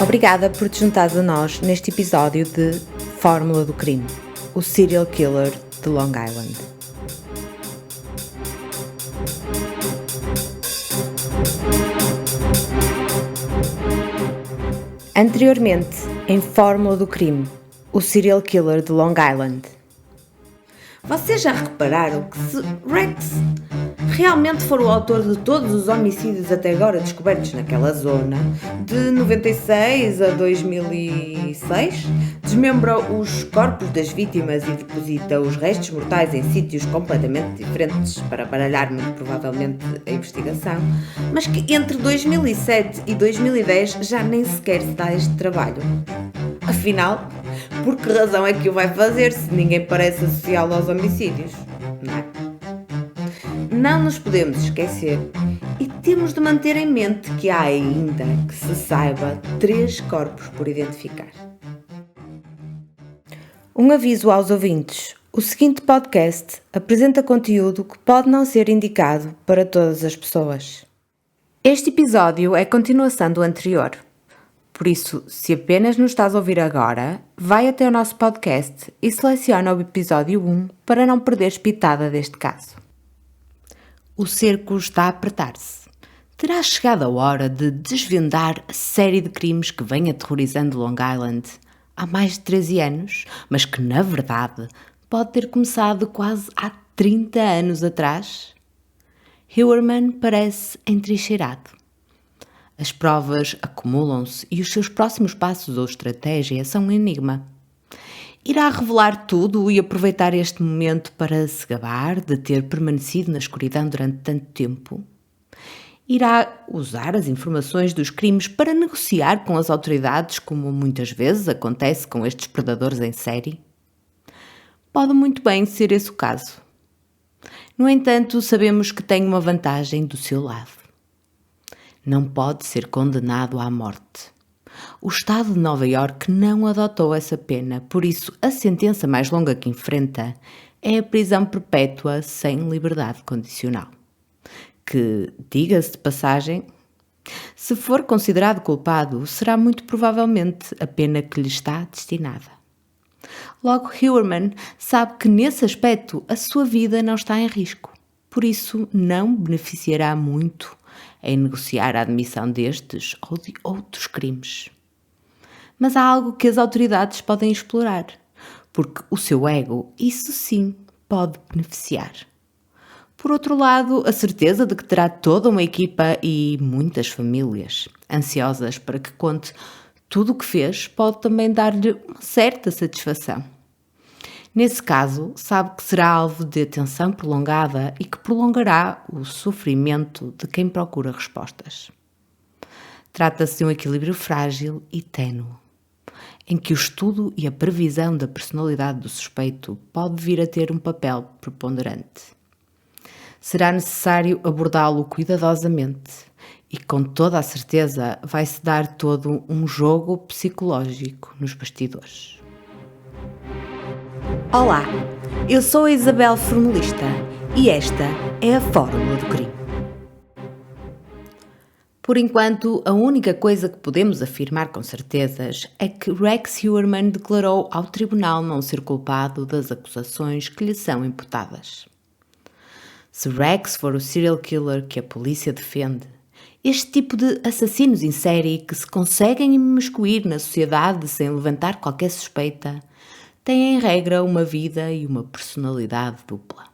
Obrigada por te juntares a nós neste episódio de Fórmula do Crime, o serial killer de Long Island. Anteriormente, em Fórmula do Crime, o serial killer de Long Island. Vocês já repararam que se Rex realmente for o autor de todos os homicídios até agora descobertos naquela zona, de 96 a 2006, desmembra os corpos das vítimas e deposita os restos mortais em sítios completamente diferentes para baralhar muito provavelmente a investigação, mas que entre 2007 e 2010 já nem sequer se dá este trabalho. Afinal, por que razão é que o vai fazer se ninguém parece associá-lo aos homicídios? Não é? Não nos podemos esquecer e temos de manter em mente que há ainda, que se saiba, 3 corpos por identificar. Um aviso aos ouvintes: o seguinte podcast apresenta conteúdo que pode não ser indicado para todas as pessoas. Este episódio é continuação do anterior. Por isso, se apenas nos estás a ouvir agora, vai até o nosso podcast e seleciona o episódio 1 para não perderes pitada deste caso. O cerco está a apertar-se. Terá chegado a hora de desvendar a série de crimes que vem aterrorizando Long Island há mais de 13 anos, mas que, na verdade, pode ter começado quase há 30 anos atrás? Heuermann parece entrincheirado. As provas acumulam-se e os seus próximos passos ou estratégia são um enigma. Irá revelar tudo e aproveitar este momento para se gabar de ter permanecido na escuridão durante tanto tempo? Irá usar as informações dos crimes para negociar com as autoridades, como muitas vezes acontece com estes predadores em série? Pode muito bem ser esse o caso. No entanto, sabemos que tem uma vantagem do seu lado. Não pode ser condenado à morte. O Estado de Nova Iorque não adotou essa pena, por isso a sentença mais longa que enfrenta é a prisão perpétua sem liberdade condicional. Que, diga-se de passagem, se for considerado culpado, será muito provavelmente a pena que lhe está destinada. Logo, Heuermann sabe que nesse aspecto a sua vida não está em risco, por isso não beneficiará muito em negociar a admissão destes ou de outros crimes. Mas há algo que as autoridades podem explorar, porque o seu ego, isso sim, pode beneficiar. Por outro lado, a certeza de que terá toda uma equipa e muitas famílias ansiosas para que conte tudo o que fez pode também dar-lhe uma certa satisfação. Nesse caso, sabe que será alvo de atenção prolongada e que prolongará o sofrimento de quem procura respostas. Trata-se de um equilíbrio frágil e ténue, em que o estudo e a previsão da personalidade do suspeito pode vir a ter um papel preponderante. Será necessário abordá-lo cuidadosamente e, com toda a certeza, vai-se dar todo um jogo psicológico nos bastidores. Olá, eu sou a Isabel Formulista e esta é a Fórmula do Crime. Por enquanto, a única coisa que podemos afirmar com certezas é que Rex Heuermann declarou ao tribunal não ser culpado das acusações que lhe são imputadas. Se Rex for o serial killer que a polícia defende, este tipo de assassinos em série que se conseguem imiscuir na sociedade sem levantar qualquer suspeita, têm em regra uma vida e uma personalidade dupla.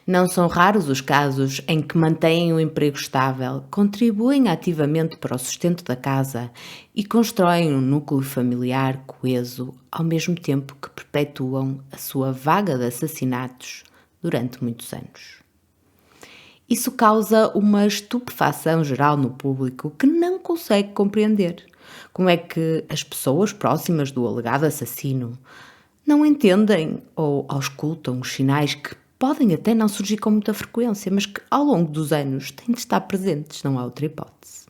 Não são raros os casos em que mantêm um emprego estável, contribuem ativamente para o sustento da casa e constroem um núcleo familiar coeso, ao mesmo tempo que perpetuam a sua vaga de assassinatos durante muitos anos. Isso causa uma estupefação geral no público que não consegue compreender como é que as pessoas próximas do alegado assassino não entendem ou auscultam os sinais que podem até não surgir com muita frequência, mas que ao longo dos anos têm de estar presentes, não há outra hipótese.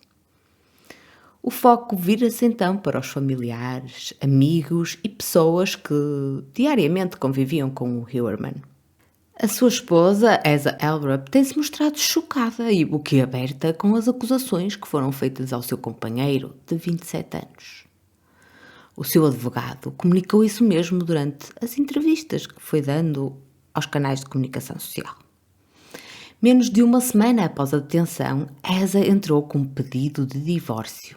O foco vira-se então para os familiares, amigos e pessoas que diariamente conviviam com o Heuermann. A sua esposa, Asa Elrup, tem-se mostrado chocada e boquiaberta com as acusações que foram feitas ao seu companheiro de 27 anos. O seu advogado comunicou isso mesmo durante as entrevistas que foi dando aos canais de comunicação social. Menos de uma semana após a detenção, Asa entrou com um pedido de divórcio.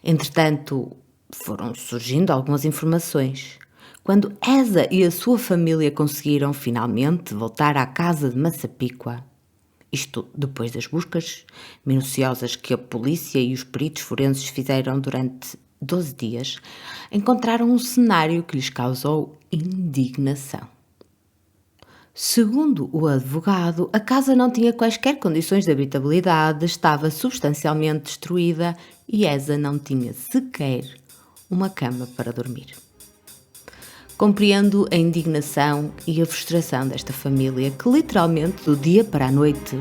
Entretanto, foram surgindo algumas informações. Quando Asa e a sua família conseguiram finalmente voltar à casa de Massapequa, isto depois das buscas minuciosas que a polícia e os peritos forenses fizeram durante 12 dias, encontraram um cenário que lhes causou indignação. Segundo o advogado, a casa não tinha quaisquer condições de habitabilidade, estava substancialmente destruída e Asa não tinha sequer uma cama para dormir. Compreendo a indignação e a frustração desta família que literalmente do dia para a noite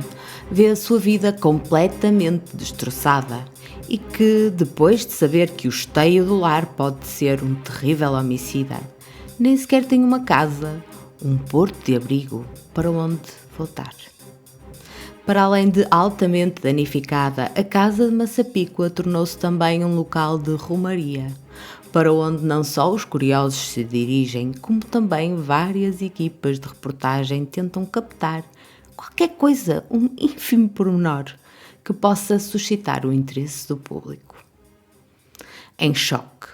vê a sua vida completamente destroçada e que, depois de saber que o esteio do lar pode ser um terrível homicida, nem sequer tem uma casa, um porto de abrigo para onde voltar. Para além de altamente danificada, a casa de Massapequa tornou-se também um local de romaria, para onde não só os curiosos se dirigem, como também várias equipas de reportagem tentam captar qualquer coisa, um ínfimo pormenor, que possa suscitar o interesse do público. Em choque,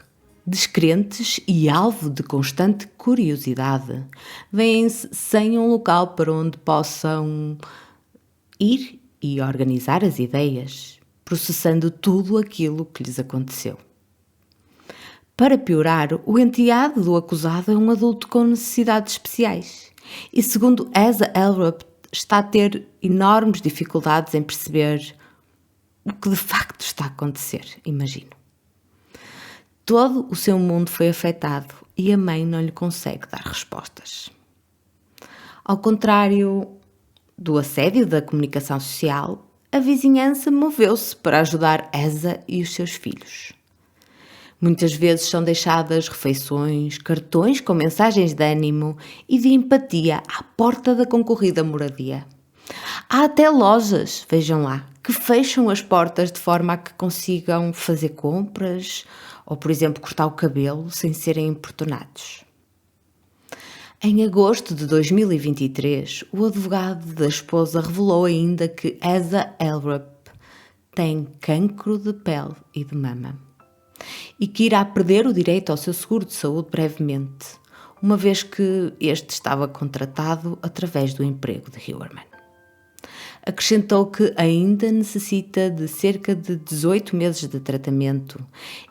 descrentes e alvo de constante curiosidade, vêem-se sem um local para onde possam ir e organizar as ideias, processando tudo aquilo que lhes aconteceu. Para piorar, o enteado do acusado é um adulto com necessidades especiais e, segundo Asa Elrup, está a ter enormes dificuldades em perceber o que de facto está a acontecer, imagino. Todo o seu mundo foi afetado e a mãe não lhe consegue dar respostas. Ao contrário do assédio da comunicação social, a vizinhança moveu-se para ajudar Asa e os seus filhos. Muitas vezes são deixadas refeições, cartões com mensagens de ânimo e de empatia à porta da concorrida moradia. Há até lojas, vejam lá, que fecham as portas de forma a que consigam fazer compras ou, por exemplo, cortar o cabelo sem serem importunados. Em agosto de 2023, o advogado da esposa revelou ainda que Asa Elrup tem cancro de pele e de mama e que irá perder o direito ao seu seguro de saúde brevemente, uma vez que este estava contratado através do emprego de Huerman. Acrescentou que ainda necessita de cerca de 18 meses de tratamento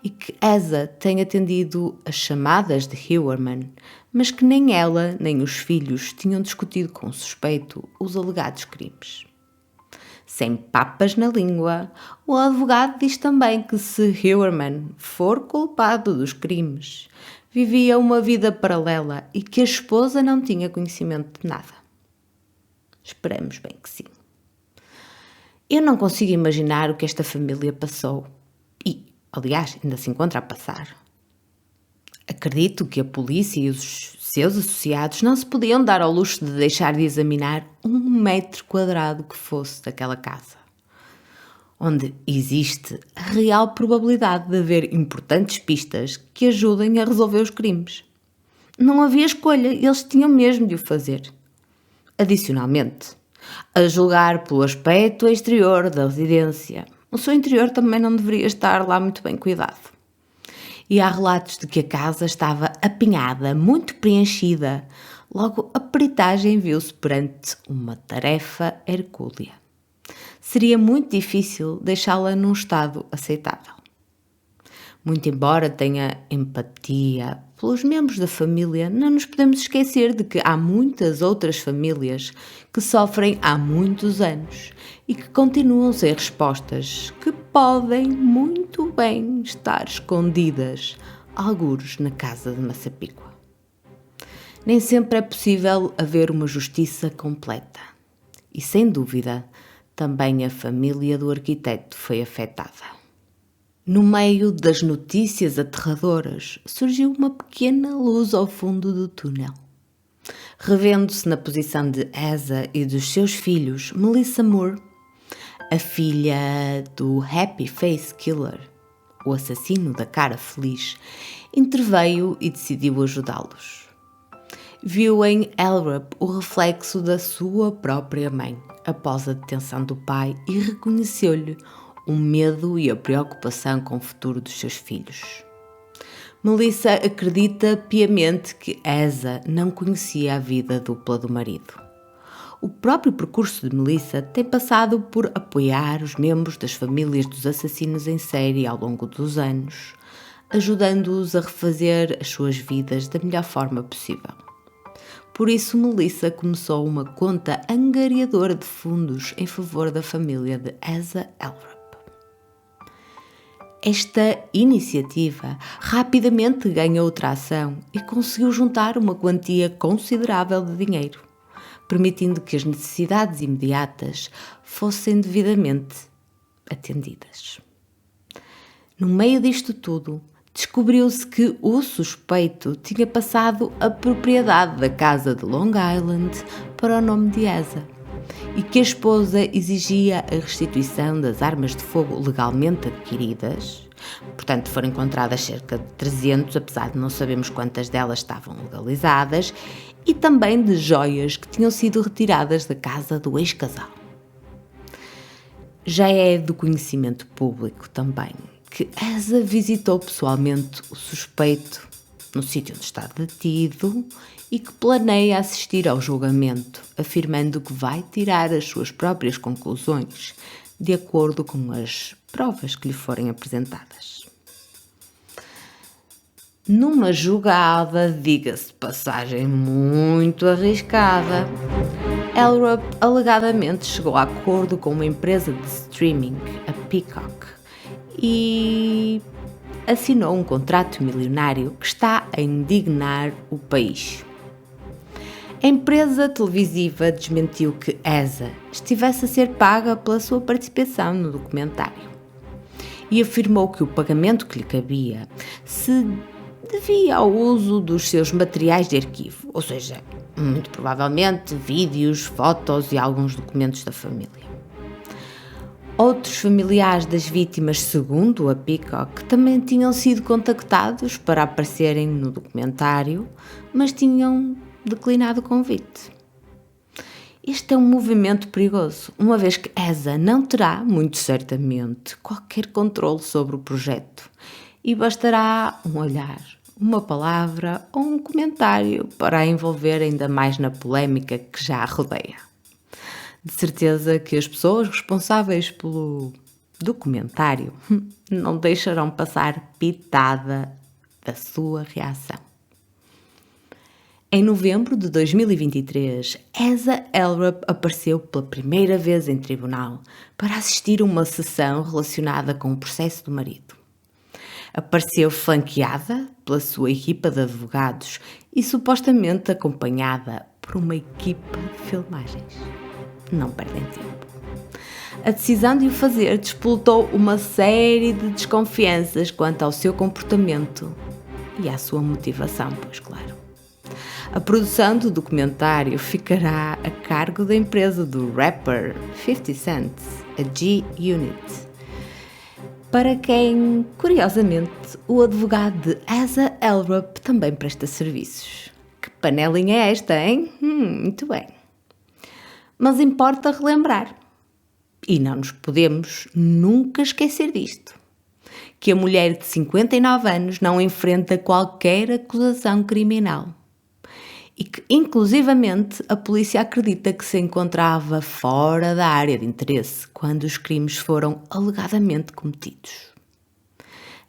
e que Asa tem atendido as chamadas de Huerman, mas que nem ela nem os filhos tinham discutido com o suspeito os alegados crimes. Sem papas na língua, o advogado diz também que se Huerman for culpado dos crimes, vivia uma vida paralela e que a esposa não tinha conhecimento de nada. Esperamos bem que sim. Eu não consigo imaginar o que esta família passou e, aliás, ainda se encontra a passar. Acredito que a polícia e os seus associados não se podiam dar ao luxo de deixar de examinar 1 metro quadrado que fosse daquela casa, onde existe a real probabilidade de haver importantes pistas que ajudem a resolver os crimes. Não havia escolha, eles tinham mesmo de o fazer. Adicionalmente, a julgar pelo aspecto exterior da residência, o seu interior também não deveria estar lá muito bem cuidado. E há relatos de que a casa estava apinhada, muito preenchida. Logo, a peritagem viu-se perante uma tarefa hercúlea. Seria muito difícil deixá-la num estado aceitável. Muito embora tenha empatia pelos membros da família, não nos podemos esquecer de que há muitas outras famílias que sofrem há muitos anos e que continuam sem respostas, que podem muito bem estar escondidas, algures na casa de Massapequa. Nem sempre é possível haver uma justiça completa. E, sem dúvida, também a família do arquiteto foi afetada. No meio das notícias aterradoras, surgiu uma pequena luz ao fundo do túnel. Revendo-se na posição de Asa e dos seus filhos, Melissa Moore, a filha do Happy Face Killer, o assassino da cara feliz, interveio e decidiu ajudá-los. Viu em Elrup o reflexo da sua própria mãe, após a detenção do pai, e reconheceu-lhe o medo e a preocupação com o futuro dos seus filhos. Melissa acredita piamente que Asa não conhecia a vida dupla do marido. O próprio percurso de Melissa tem passado por apoiar os membros das famílias dos assassinos em série ao longo dos anos, ajudando-os a refazer as suas vidas da melhor forma possível. Por isso, Melissa começou uma conta angariadora de fundos em favor da família de Asa Elrup. Esta iniciativa rapidamente ganhou tração e conseguiu juntar uma quantia considerável de dinheiro, permitindo que as necessidades imediatas fossem devidamente atendidas. No meio disto tudo, descobriu-se que o suspeito tinha passado a propriedade da casa de Long Island para o nome de Asa e que a esposa exigia a restituição das armas de fogo legalmente adquiridas. Portanto, foram encontradas cerca de 300, apesar de não sabermos quantas delas estavam legalizadas, e também de joias que tinham sido retiradas da casa do ex-casal. Já é do conhecimento público também que Asa visitou pessoalmente o suspeito no sítio onde está detido e que planeia assistir ao julgamento, afirmando que vai tirar as suas próprias conclusões de acordo com as provas que lhe forem apresentadas. Numa jogada, diga-se de passagem, muito arriscada, Elrup alegadamente chegou a acordo com uma empresa de streaming, a Peacock, e assinou um contrato milionário que está a indignar o país. A empresa televisiva desmentiu que Asa estivesse a ser paga pela sua participação no documentário e afirmou que o pagamento que lhe cabia se devia ao uso dos seus materiais de arquivo, ou seja, muito provavelmente vídeos, fotos e alguns documentos da família. Outros familiares das vítimas, segundo a Peacock, também tinham sido contactados para aparecerem no documentário, mas tinham declinado o convite. Este é um movimento perigoso, uma vez que Asa não terá, muito certamente, qualquer controle sobre o projeto e bastará um olhar, uma palavra ou um comentário para a envolver ainda mais na polémica que já a rodeia. De certeza que as pessoas responsáveis pelo documentário não deixarão passar pitada da sua reação. Em novembro de 2023, Asa Elrup apareceu pela primeira vez em tribunal para assistir a uma sessão relacionada com o processo do marido. Apareceu flanqueada pela sua equipa de advogados e supostamente acompanhada por uma equipa de filmagens. Não perdem tempo. A decisão de o fazer despoltou uma série de desconfianças quanto ao seu comportamento e à sua motivação, pois claro. A produção do documentário ficará a cargo da empresa do rapper 50 Cent, a G-Unit, para quem, curiosamente, o advogado de Asa Elrup também presta serviços. Que panelinha é esta, hein? Muito bem. Mas importa relembrar, e não nos podemos nunca esquecer disto, que a mulher de 59 anos não enfrenta qualquer acusação criminal e que, inclusivamente, a polícia acredita que se encontrava fora da área de interesse quando os crimes foram alegadamente cometidos.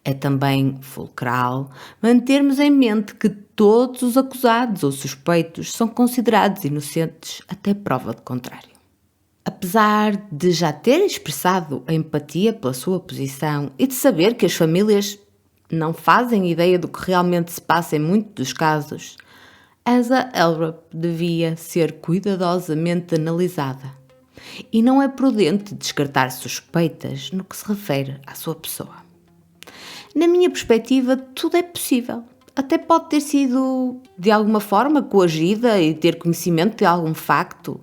É também fulcral mantermos em mente que todos os acusados ou suspeitos são considerados inocentes até prova de contrário. Apesar de já ter expressado a empatia pela sua posição e de saber que as famílias não fazem ideia do que realmente se passa em muitos dos casos, Asa Elrup devia ser cuidadosamente analisada e não é prudente descartar suspeitas no que se refere à sua pessoa. Na minha perspectiva, tudo é possível, até pode ter sido de alguma forma coagida e ter conhecimento de algum facto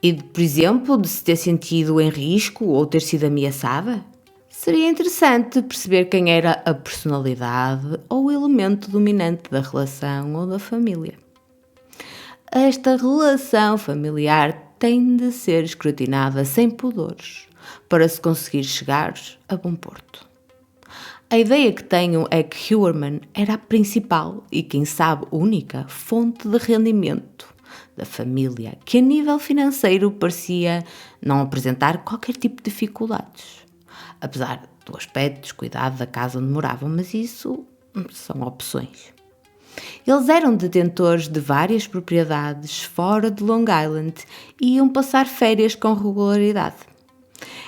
e, por exemplo, de se ter sentido em risco ou ter sido ameaçada. Seria interessante perceber quem era a personalidade ou o elemento dominante da relação ou da família. Esta relação familiar tem de ser escrutinada sem pudores para se conseguir chegar a bom porto. A ideia que tenho é que Huerman era a principal e, quem sabe, única fonte de rendimento da família, que a nível financeiro parecia não apresentar qualquer tipo de dificuldades, apesar do aspecto descuidado da casa onde moravam, mas isso são opções. Eles eram detentores de várias propriedades fora de Long Island e iam passar férias com regularidade.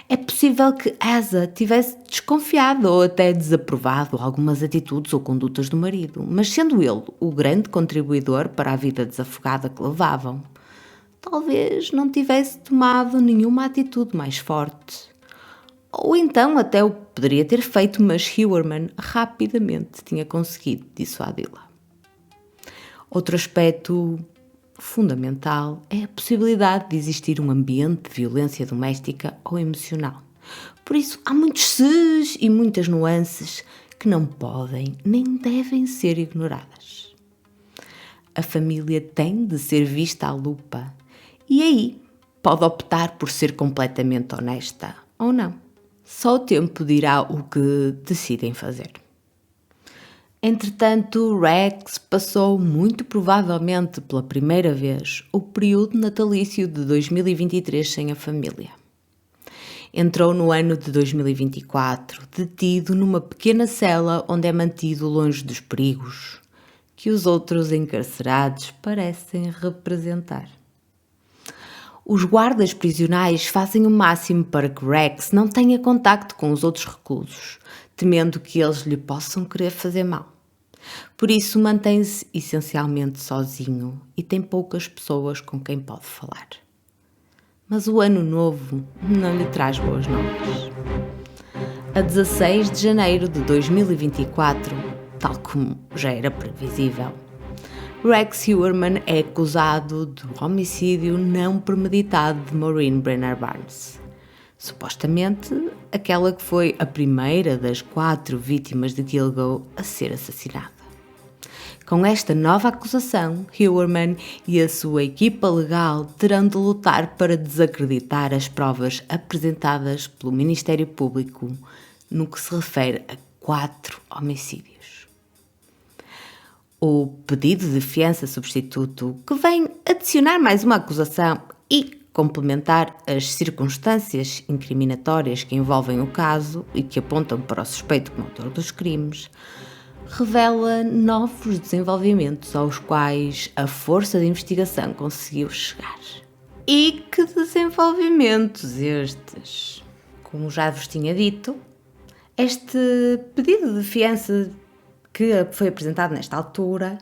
É possível que Asa tivesse desconfiado ou até desaprovado algumas atitudes ou condutas do marido, mas sendo ele o grande contribuidor para a vida desafogada que levavam, talvez não tivesse tomado nenhuma atitude mais forte. Ou então até o poderia ter feito, mas Huerman rapidamente tinha conseguido dissuadi-la. Outro aspecto fundamental é a possibilidade de existir um ambiente de violência doméstica ou emocional. Por isso, há muitos ses e muitas nuances que não podem nem devem ser ignoradas. A família tem de ser vista à lupa e aí pode optar por ser completamente honesta ou não. Só o tempo dirá o que decidem fazer. Entretanto, Rex passou muito provavelmente pela primeira vez o período natalício de 2023 sem a família. Entrou no ano de 2024 detido numa pequena cela onde é mantido longe dos perigos que os outros encarcerados parecem representar. Os guardas prisionais fazem o máximo para que Rex não tenha contacto com os outros reclusos, temendo que eles lhe possam querer fazer mal. Por isso, mantém-se essencialmente sozinho e tem poucas pessoas com quem pode falar. Mas o ano novo não lhe traz boas novas. A 16 de janeiro de 2024, tal como já era previsível, Rex Huerman é acusado de homicídio não premeditado de Maureen Brenner Barnes. Supostamente, aquela que foi a primeira das 4 vítimas de Gilgo a ser assassinada. Com esta nova acusação, Huerman e a sua equipa legal terão de lutar para desacreditar as provas apresentadas pelo Ministério Público no que se refere a 4 homicídios. O pedido de fiança substituto, que vem adicionar mais uma acusação e complementar as circunstâncias incriminatórias que envolvem o caso e que apontam para o suspeito como autor dos crimes, revela novos desenvolvimentos aos quais a força de investigação conseguiu chegar. E que desenvolvimentos estes? Como já vos tinha dito, este pedido de fiança que foi apresentado nesta altura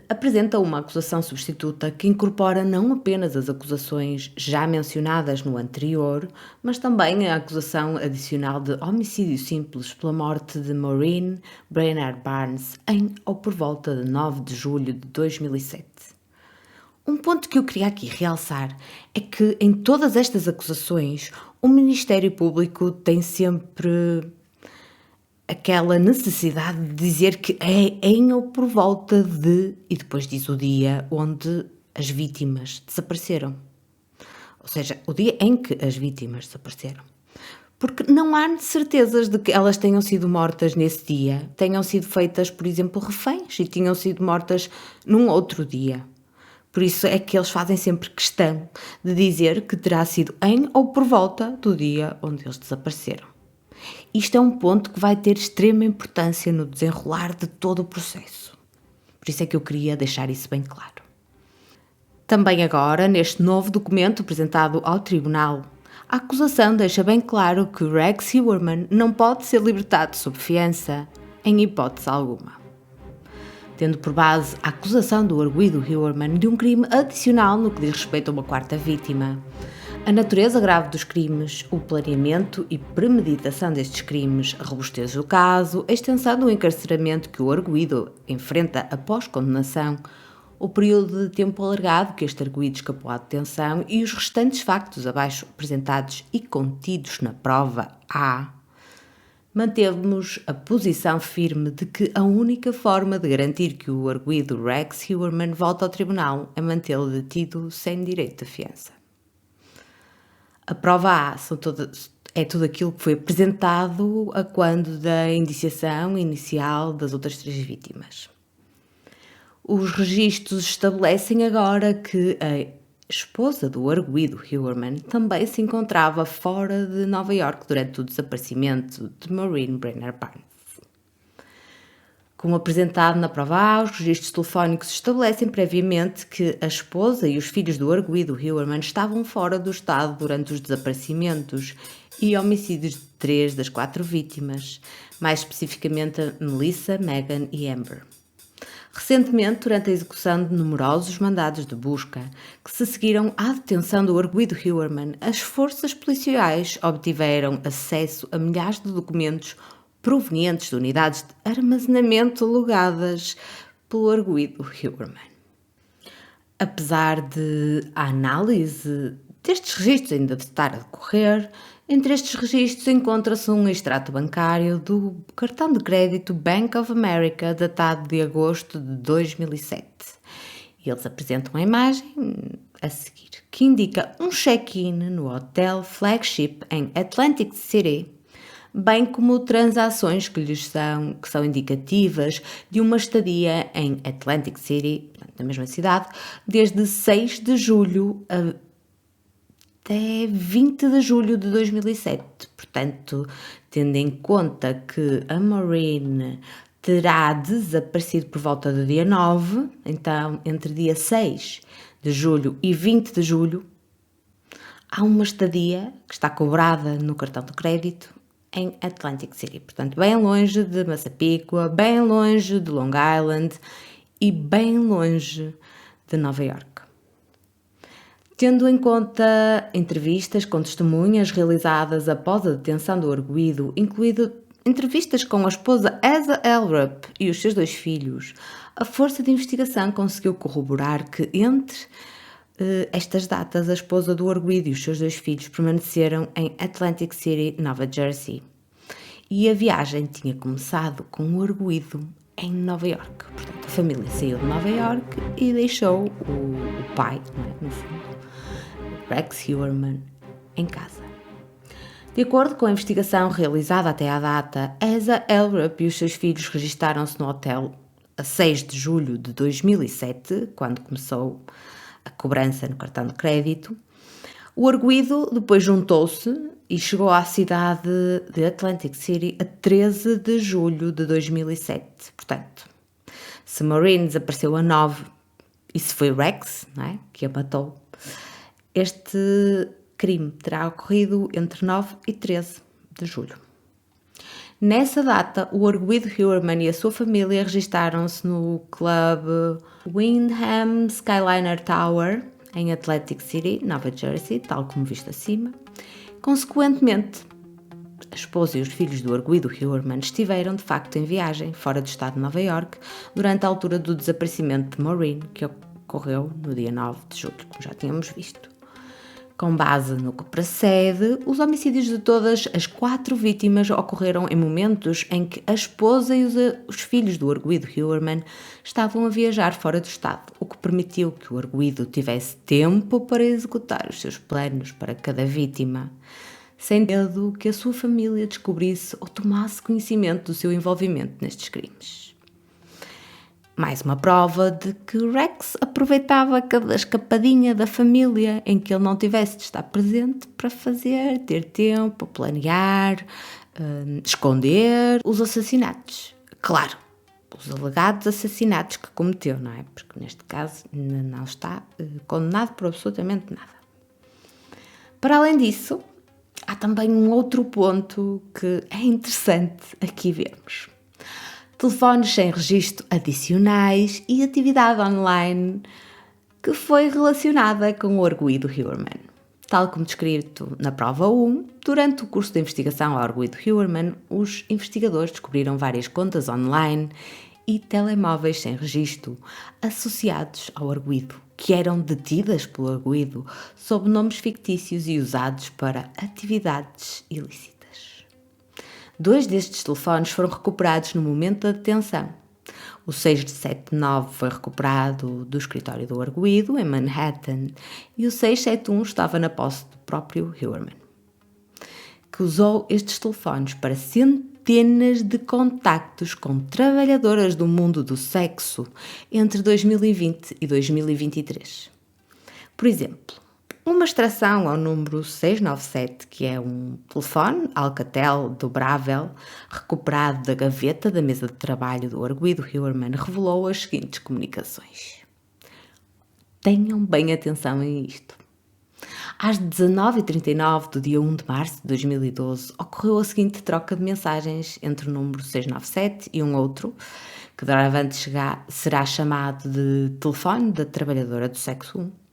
apresenta uma acusação substituta que incorpora não apenas as acusações já mencionadas no anterior, mas também a acusação adicional de homicídio simples pela morte de Maureen Brenner Barnes em ou por volta de 9 de julho de 2007. Um ponto que eu queria aqui realçar é que em todas estas acusações o Ministério Público tem sempre aquela necessidade de dizer que é em ou por volta de, e depois diz o dia onde as vítimas desapareceram. Ou seja, o dia em que as vítimas desapareceram. Porque não há certezas de que elas tenham sido mortas nesse dia, tenham sido feitas, por exemplo, reféns e tenham sido mortas num outro dia. Por isso é que eles fazem sempre questão de dizer que terá sido em ou por volta do dia onde eles desapareceram. Isto é um ponto que vai ter extrema importância no desenrolar de todo o processo. Por isso é que eu queria deixar isso bem claro. Também agora, neste novo documento apresentado ao Tribunal, a acusação deixa bem claro que Rex Huerman não pode ser libertado sob fiança, em hipótese alguma. Tendo por base a acusação do arguido Huerman de um crime adicional no que diz respeito a uma quarta vítima, A natureza grave dos crimes, o planeamento e premeditação destes crimes, a robustez do caso, a extensão do encarceramento que o arguido enfrenta após condenação, o período de tempo alargado que este arguido escapou à detenção e os restantes factos abaixo apresentados e contidos na prova A, mantemos a posição firme de que a única forma de garantir que o arguido Rex Heuermann volte ao tribunal é mantê-lo detido sem direito de fiança. A prova A é tudo aquilo que foi apresentado a quando da indiciação inicial das outras 3 vítimas. Os registros estabelecem agora que a esposa do arguido Heuermann também se encontrava fora de Nova Iorque durante o desaparecimento de Maureen Brenner Barnes. Como apresentado na prova A, os registros telefónicos estabelecem previamente que a esposa e os filhos do arguido Heuermann estavam fora do estado durante os desaparecimentos e homicídios de 3 das 4 vítimas, mais especificamente a Melissa, Megan e Amber. Recentemente, durante a execução de numerosos mandados de busca que se seguiram à detenção do arguido Heuermann, as forças policiais obtiveram acesso a milhares de documentos provenientes de unidades de armazenamento alugadas pelo arguido Heuermann. Apesar de a análise destes registros ainda estar a decorrer, entre estes registros encontra-se um extrato bancário do cartão de crédito Bank of America datado de agosto de 2007. E eles apresentam a imagem a seguir, que indica um check-in no Hotel Flagship em Atlantic City, bem como transações que são indicativas de uma estadia em Atlantic City, na mesma cidade, desde 6 de julho até 20 de julho de 2007. Portanto, tendo em conta que a Maureen terá desaparecido por volta do dia 9, então entre dia 6 de julho e 20 de julho, há uma estadia que está cobrada no cartão de crédito em Atlantic City, portanto bem longe de Massapequa, bem longe de Long Island e bem longe de Nova Iorque. Tendo em conta entrevistas com testemunhas realizadas após a detenção do arguido, incluindo entrevistas com a esposa Asa Elrup e os seus 2 filhos, a força de investigação conseguiu corroborar que entre estas datas a esposa do arguido e os seus 2 filhos permaneceram em Atlantic City, Nova Jersey. E a viagem tinha começado com o arguido em Nova Iorque. Portanto, a família saiu de Nova Iorque e deixou o pai, no fundo, Rex Heuermann, em casa. De acordo com a investigação realizada até à data, Asa Elrup e os seus filhos registaram-se no hotel a 6 de julho de 2007, quando começou a cobrança no cartão de crédito. O arguido depois juntou-se e chegou à cidade de Atlantic City a 13 de julho de 2007. Portanto, se Maureen desapareceu a 9 e se foi Rex, que a matou, este crime terá ocorrido entre 9 e 13 de julho. Nessa data, o arguido Heuermann e a sua família registaram-se no clube Wyndham Skyliner Tower, em Atlantic City, Nova Jersey, tal como visto acima. Consequentemente, a esposa e os filhos do arguido Heuermann estiveram, de facto, em viagem fora do estado de Nova Iorque durante a altura do desaparecimento de Maureen, que ocorreu no dia 9 de julho, como já tínhamos visto. Com base no que precede, os homicídios de todas as 4 vítimas ocorreram em momentos em que a esposa e os filhos do arguido Heuermann estavam a viajar fora do estado, o que permitiu que o arguido tivesse tempo para executar os seus planos para cada vítima, sem medo que a sua família descobrisse ou tomasse conhecimento do seu envolvimento nestes crimes. Mais uma prova de que Rex aproveitava cada escapadinha da família em que ele não tivesse de estar presente para ter tempo, planear, esconder os assassinatos. Claro, os alegados assassinatos que cometeu, não é? Porque neste caso ainda não está condenado por absolutamente nada. Para além disso, há também um outro ponto que é interessante aqui vermos. Telefones sem registro adicionais e atividade online que foi relacionada com o arguido Heuermann. Tal como descrito na prova 1, durante o curso de investigação ao arguido Huerman, os investigadores descobriram várias contas online e telemóveis sem registro associados ao arguido, que eram detidas pelo arguido sob nomes fictícios e usados para atividades ilícitas. 2 destes telefones foram recuperados no momento da detenção. O 679 foi recuperado do escritório do arguido, em Manhattan, e o 671 estava na posse do próprio Huerman, que usou estes telefones para centenas de contactos com trabalhadoras do mundo do sexo entre 2020 e 2023. Por exemplo, uma extração ao número 697, que é um telefone Alcatel dobrável recuperado da gaveta da mesa de trabalho do arguido Huerman, revelou as seguintes comunicações. Tenham bem atenção a isto. Às 19h39 do dia 1 de março de 2012, ocorreu a seguinte troca de mensagens entre o número 697 e um outro, que doravante será chamado de telefone da trabalhadora do sexo 1,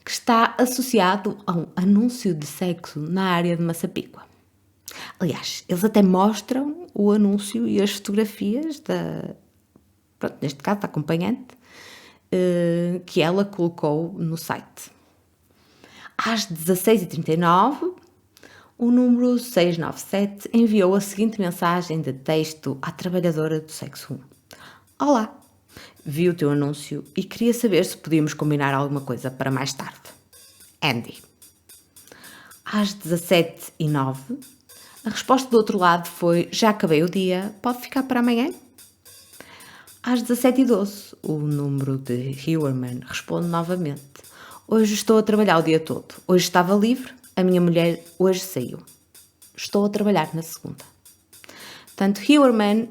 que está associado a um anúncio de sexo na área de Massapicua. Aliás, eles até mostram o anúncio e as fotografias neste caso da acompanhante, que ela colocou no site. Às 16h39, o número 697 enviou a seguinte mensagem de texto à trabalhadora do sexo 1. Olá! Vi o teu anúncio e queria saber se podíamos combinar alguma coisa para mais tarde. Andy. Às 17h09, a resposta do outro lado foi: já acabei o dia, pode ficar para amanhã? Às 17h12, o número de Huerman responde novamente: hoje estou a trabalhar o dia todo. Hoje estava livre, a minha mulher hoje saiu. Estou a trabalhar na segunda. Portanto, Huerman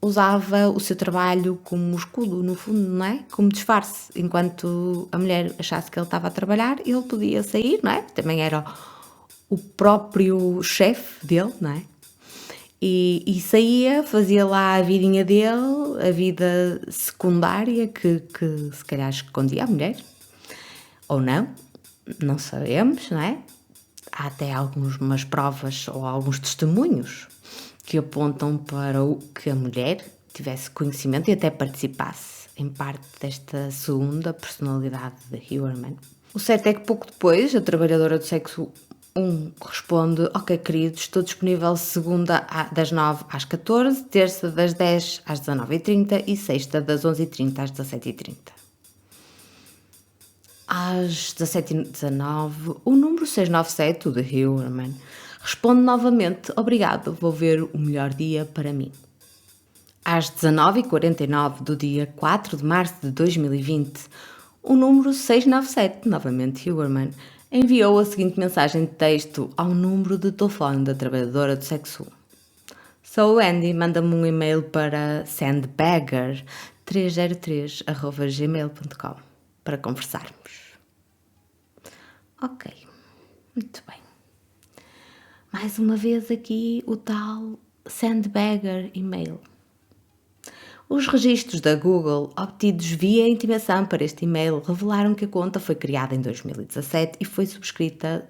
usava o seu trabalho como escudo, no fundo, não é? Como disfarce. Enquanto a mulher achasse que ele estava a trabalhar, ele podia sair, não é? Também era o próprio chefe dele, não é? E saía, fazia lá a vidinha dele, a vida secundária que se calhar escondia a mulher. Ou não sabemos, não é? Há até algumas provas ou alguns testemunhos que apontam para o que a mulher tivesse conhecimento e até participasse em parte desta segunda personalidade de Huerman. O certo é que pouco depois a trabalhadora do sexo 1 responde: ok querido, estou disponível segunda das 9 às 14, terça das 10 às 19h30 e sexta das 11h30 às 17h30. Às 17h19, o número 697, o de Huerman, responde novamente: obrigado, vou ver o melhor dia para mim. Às 19h49 do dia 4 de março de 2020, o número 697, novamente Huerman, enviou a seguinte mensagem de texto ao número de telefone da trabalhadora do sexo 1. Sou o Andy, manda-me um e-mail para sandbagger303@gmail.com para conversarmos. Ok, muito bem. Mais uma vez aqui o tal Sandbagger e-mail. Os registros da Google obtidos via intimação para este e-mail revelaram que a conta foi criada em 2017 e foi subscrita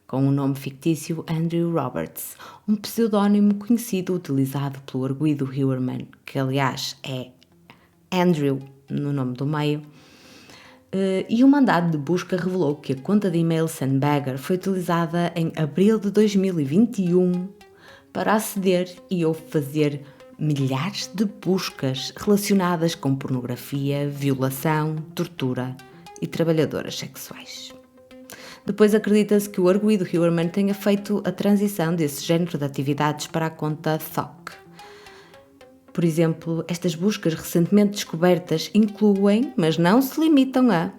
com o nome fictício Andrew Roberts, um pseudónimo conhecido utilizado pelo arguido Huerman, que aliás é Andrew no nome do meio. E o mandado de busca revelou que a conta de e-mail Sandbagger foi utilizada em abril de 2021 para aceder e ou fazer milhares de buscas relacionadas com pornografia, violação, tortura e trabalhadoras sexuais. Depois acredita-se que o arguido Huerman tenha feito a transição desse género de atividades para a conta THOC. Por exemplo, estas buscas recentemente descobertas incluem, mas não se limitam a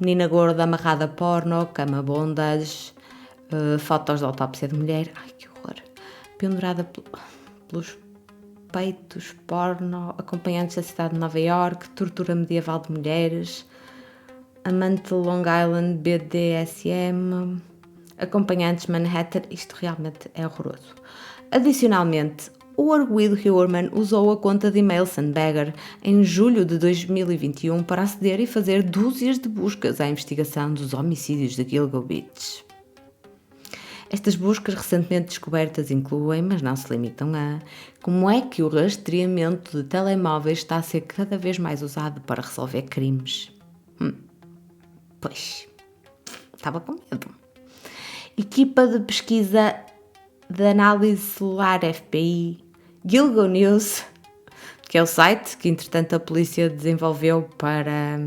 menina gorda amarrada a porno, cama bondage, fotos de autópsia de mulher, ai que horror, pendurada pelos peitos, porno, acompanhantes da cidade de Nova York, tortura medieval de mulheres, amante de Long Island, BDSM, acompanhantes Manhattan, isto realmente é horroroso. Adicionalmente, o arguido Huerman usou a conta de e-mail Sandbagger em julho de 2021 para aceder e fazer dúzias de buscas à investigação dos homicídios de Gilgo Beach. Estas buscas recentemente descobertas incluem, mas não se limitam a, como é que o rastreamento de telemóveis está a ser cada vez mais usado para resolver crimes. Pois, estava com medo. Equipa de pesquisa de análise celular FPI, Gilgo News, que é o site que entretanto a polícia desenvolveu para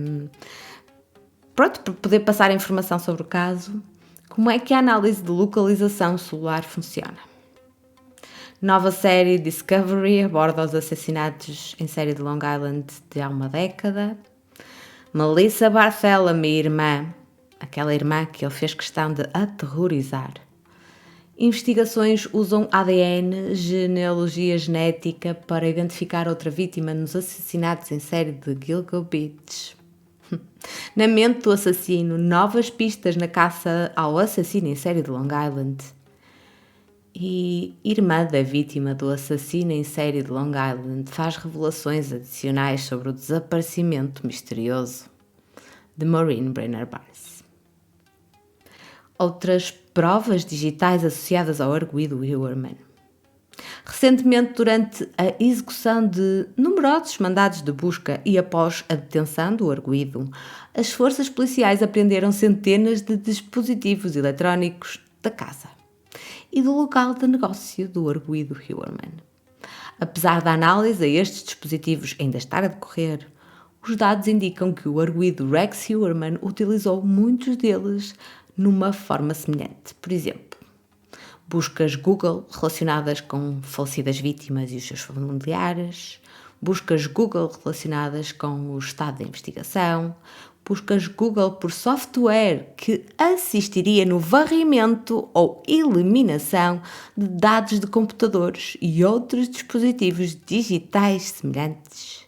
poder passar informação sobre o caso. Como é que a análise de localização celular funciona? Nova série Discovery aborda os assassinatos em série de Long Island de há uma década. Melissa Barthélemy, irmã, aquela irmã que ele fez questão de aterrorizar. Investigações usam ADN, genealogia genética, para identificar outra vítima nos assassinatos em série de Gilgo Beach. Na mente do assassino, novas pistas na caça ao assassino em série de Long Island. E irmã da vítima do assassino em série de Long Island faz revelações adicionais sobre o desaparecimento misterioso de Maureen Brenner Barnes. Outras provas digitais associadas ao arguido Huerman. Recentemente, durante a execução de numerosos mandados de busca e após a detenção do arguido, as forças policiais apreenderam centenas de dispositivos eletrónicos da casa e do local de negócio do arguido Huerman. Apesar da análise a estes dispositivos ainda estar a decorrer, os dados indicam que o arguido Rex Huerman utilizou muitos deles numa forma semelhante. Por exemplo, buscas Google relacionadas com falecidas vítimas e os seus familiares, buscas Google relacionadas com o estado da investigação, buscas Google por software que assistiria no varrimento ou eliminação de dados de computadores e outros dispositivos digitais semelhantes.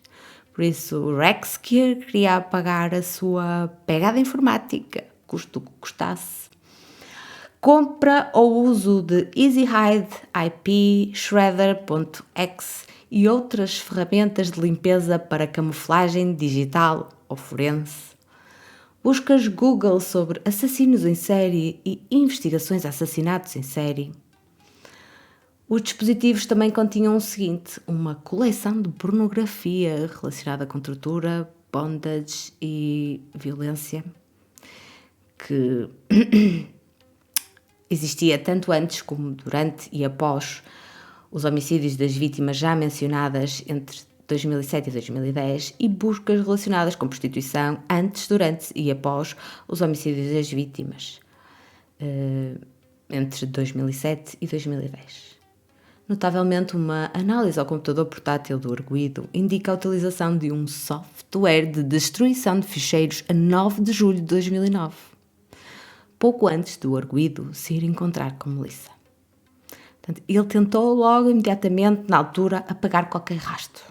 Por isso, o Rex queria apagar a sua pegada informática, custe o que custasse. Compra ou uso de EasyHide IP, Shredder.x e outras ferramentas de limpeza para camuflagem digital ou forense. Buscas Google sobre assassinos em série e investigações a assassinatos em série. Os dispositivos também continham o seguinte: uma coleção de pornografia relacionada com tortura, bondage e violência, que existia tanto antes como durante e após os homicídios das vítimas já mencionadas entre 2007 e 2010 e buscas relacionadas com prostituição antes, durante e após os homicídios das vítimas entre 2007 e 2010. Notavelmente, uma análise ao computador portátil do arguido indica a utilização de um software de destruição de ficheiros a 9 de julho de 2009. Pouco antes do arguido se ir encontrar com Melissa. Portanto, ele tentou logo, imediatamente, na altura, apagar qualquer rastro.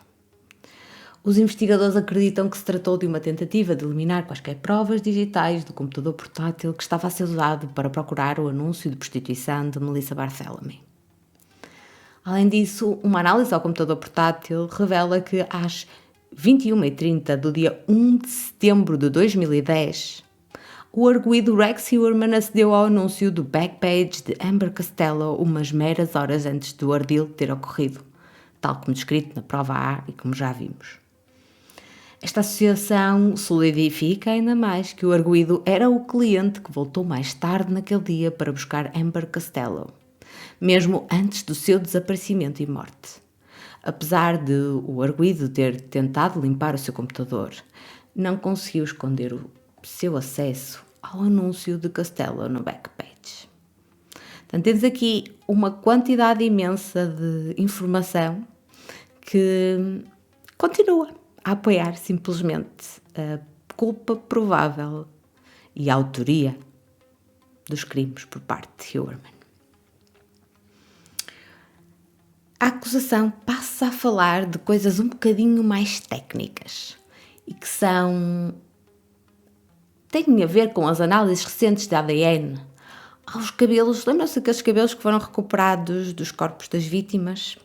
Os investigadores acreditam que se tratou de uma tentativa de eliminar quaisquer provas digitais do computador portátil que estava a ser usado para procurar o anúncio de prostituição de Melissa Barthélemy. Além disso, uma análise ao computador portátil revela que às 21h30 do dia 1 de setembro de 2010, o arguido Rex Huerman acedeu ao anúncio do backpage de Amber Costello umas meras horas antes do ardil ter ocorrido, tal como descrito na prova A e como já vimos. Esta associação solidifica ainda mais que o arguido era o cliente que voltou mais tarde naquele dia para buscar Amber Costello, mesmo antes do seu desaparecimento e morte. Apesar de o arguido ter tentado limpar o seu computador, não conseguiu esconder o seu acesso ao anúncio de Costello no backpage. Portanto, temos aqui uma quantidade imensa de informação que continua a apoiar simplesmente a culpa provável e a autoria dos crimes por parte de Huerman. A acusação passa a falar de coisas um bocadinho mais técnicas e que têm a ver com as análises recentes de ADN aos cabelos. Lembram-se daqueles cabelos que foram recuperados dos corpos das vítimas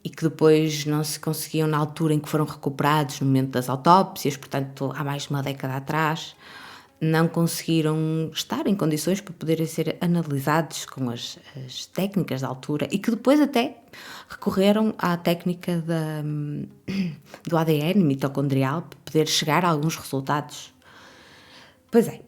e que depois não se conseguiam na altura em que foram recuperados, no momento das autópsias, portanto há mais de uma década atrás, não conseguiram estar em condições para poderem ser analisados com as técnicas da altura e que depois até recorreram à técnica do ADN mitocondrial para poder chegar a alguns resultados. Pois é,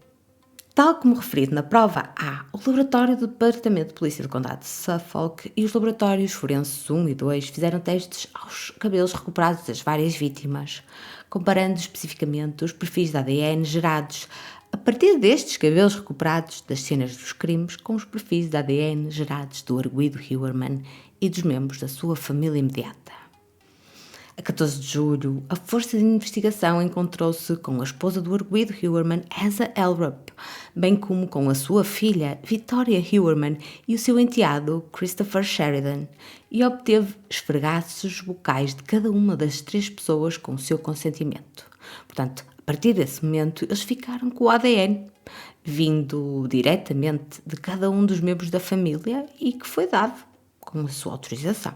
tal como referido na prova A, o laboratório do Departamento de Polícia do Condado de Suffolk e os laboratórios forenses 1 e 2 fizeram testes aos cabelos recuperados das várias vítimas, comparando especificamente os perfis de ADN gerados a partir destes cabelos recuperados das cenas dos crimes com os perfis de ADN gerados do arguido Heuermann e dos membros da sua família imediata. A 14 de julho, a Força de Investigação encontrou-se com a esposa do arguido Heuermann, Asa Elrup, bem como com a sua filha, Victoria Heuermann, e o seu enteado, Christopher Sheridan, e obteve esfregaços bucais de cada uma das 3 pessoas com o seu consentimento. Portanto, a partir desse momento, eles ficaram com o ADN, vindo diretamente de cada um dos membros da família e que foi dado com a sua autorização.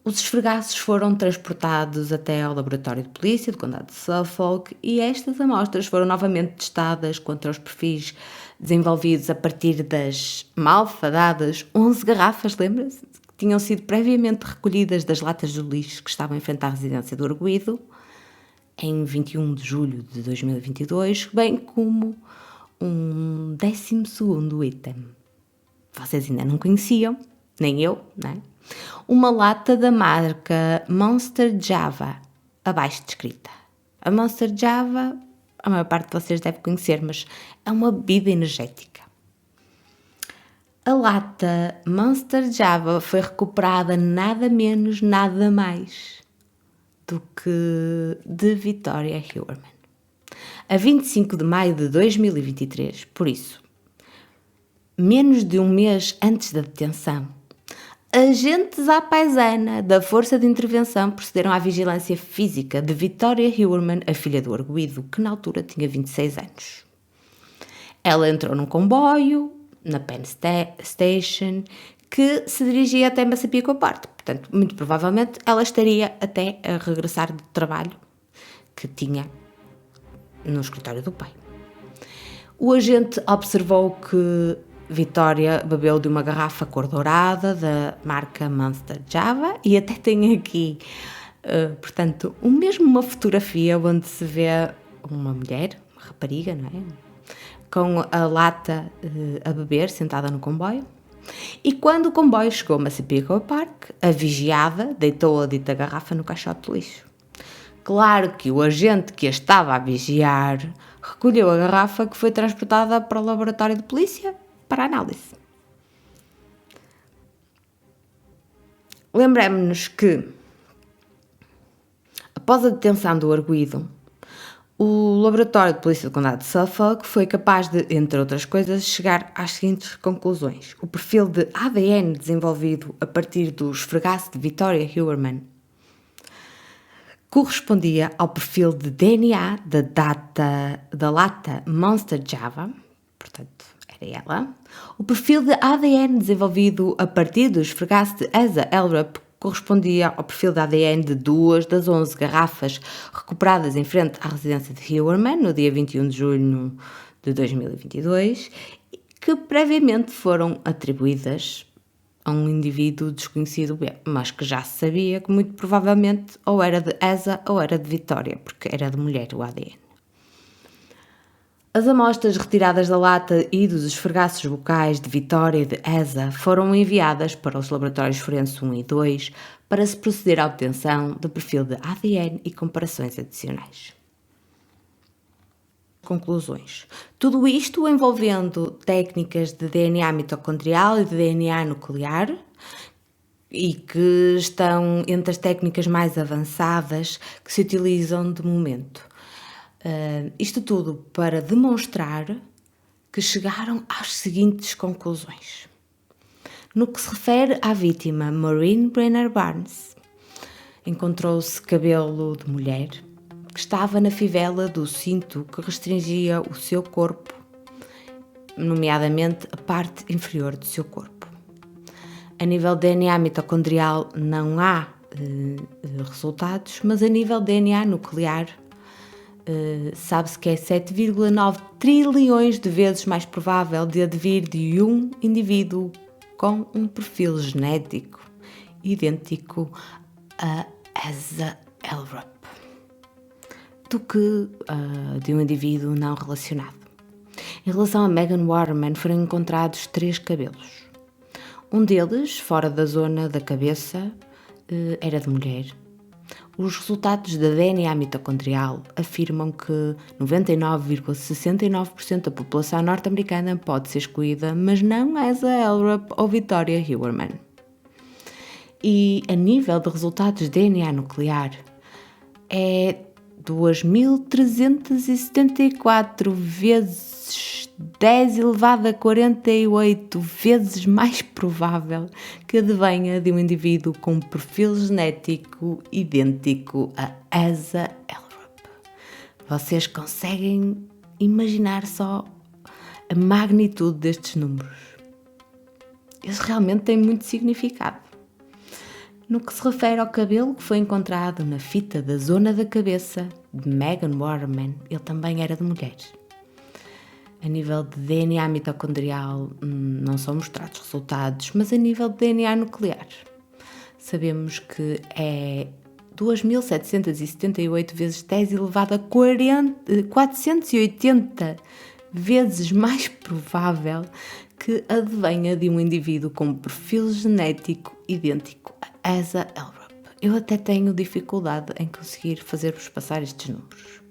Os esfregaços foram transportados até ao laboratório de polícia do Condado de Suffolk e estas amostras foram novamente testadas contra os perfis desenvolvidos a partir das malfadadas 11 garrafas, lembra-se? Que tinham sido previamente recolhidas das latas do lixo que estavam em frente à residência do arguido, em 21 de julho de 2022, bem como um 12º item. Vocês ainda não conheciam, nem eu, não é? Uma lata da marca Monster Java, abaixo descrita. A Monster Java, a maior parte de vocês deve conhecer, mas é uma bebida energética. A lata Monster Java foi recuperada nada menos, nada mais do que de Victoria Heuermann. A 25 de maio de 2023, por isso, menos de um mês antes da detenção, agentes à paisana da Força de Intervenção procederam à vigilância física de Victoria Heuermann, a filha do arguido, que na altura tinha 26 anos. Ela entrou num comboio, na Penn Station, que se dirigia até Massapequa Park. Portanto, muito provavelmente, ela estaria até a regressar do trabalho que tinha no escritório do pai. O agente observou que Victoria bebeu de uma garrafa cor dourada da marca Monster Java e até tem aqui, portanto, uma fotografia onde se vê uma mulher, uma rapariga, não é? Com a lata a beber, sentada no comboio. E quando o comboio chegou a Massapequa Park, a vigiada deitou a dita garrafa no caixote de lixo. Claro que o agente que a estava a vigiar recolheu a garrafa que foi transportada para o laboratório de polícia para análise. Lembremos-nos que, após a detenção do arguido, o laboratório de polícia do Condado de Suffolk foi capaz de, entre outras coisas, chegar às seguintes conclusões. O perfil de ADN desenvolvido a partir do esfregaço de Victoria Heuermann correspondia ao perfil de DNA da lata Monster Java, portanto, era ela. O perfil de ADN desenvolvido a partir do esfregaço de Asa Elrup correspondia ao perfil de ADN de 2 das 11 garrafas recuperadas em frente à residência de Heuermann no dia 21 de junho de 2022, que previamente foram atribuídas a um indivíduo desconhecido, mas que já se sabia que muito provavelmente ou era de Asa ou era de Victoria, porque era de mulher o ADN. As amostras retiradas da lata e dos esfregaços bucais de Victoria e de Asa foram enviadas para os laboratórios forenses 1 e 2 para se proceder à obtenção do perfil de ADN e comparações adicionais. Conclusões. Tudo isto envolvendo técnicas de DNA mitocondrial e de DNA nuclear e que estão entre as técnicas mais avançadas que se utilizam de momento. Isto tudo para demonstrar que chegaram às seguintes conclusões. No que se refere à vítima Maureen Brenner Barnes, encontrou-se cabelo de mulher que estava na fivela do cinto que restringia o seu corpo, nomeadamente a parte inferior do seu corpo. A nível DNA mitocondrial não há resultados, mas a nível DNA nuclear sabe-se que é 7,9 trilhões de vezes mais provável de advir de um indivíduo com um perfil genético idêntico a Asa Elrup do que de um indivíduo não relacionado. Em relação a Megan Waterman, foram encontrados 3 cabelos. Um deles, fora da zona da cabeça, era de mulher. Os resultados da DNA mitocondrial afirmam que 99,69% da população norte-americana pode ser excluída, mas não Asa Elrup ou Victoria Huerman. E a nível de resultados de DNA nuclear, é 2.374 vezes 10 elevado a 48 vezes mais provável que advenha de um indivíduo com um perfil genético idêntico a Asa Elrup. Vocês conseguem imaginar só a magnitude destes números? Eles realmente têm muito significado. No que se refere ao cabelo que foi encontrado na fita da zona da cabeça de Megan Waterman, ele também era de mulher. A nível de DNA mitocondrial não são mostrados resultados, mas a nível de DNA nuclear sabemos que é 2.778 vezes 10 elevado a 480 vezes mais provável que advenha de um indivíduo com um perfil genético idêntico a Asa Elrup. Eu até tenho dificuldade em conseguir fazer-vos passar estes números.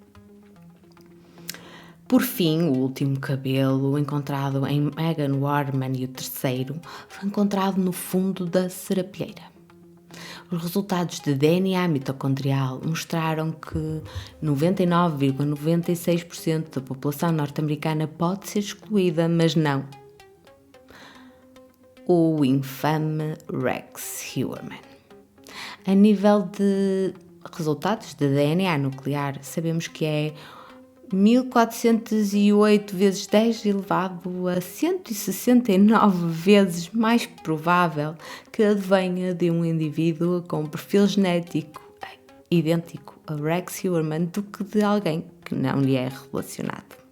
Por fim, o último cabelo encontrado em Megan Waterman e o terceiro foi encontrado no fundo da serapilheira. Os resultados de DNA mitocondrial mostraram que 99,96% da população norte-americana pode ser excluída, mas não o infame Rex Huerman. A nível de resultados de DNA nuclear, sabemos que é 1408 vezes 10 elevado a 169 vezes mais provável que advenha de um indivíduo com um perfil genético idêntico a Rex Huerman do que de alguém que não lhe é relacionado.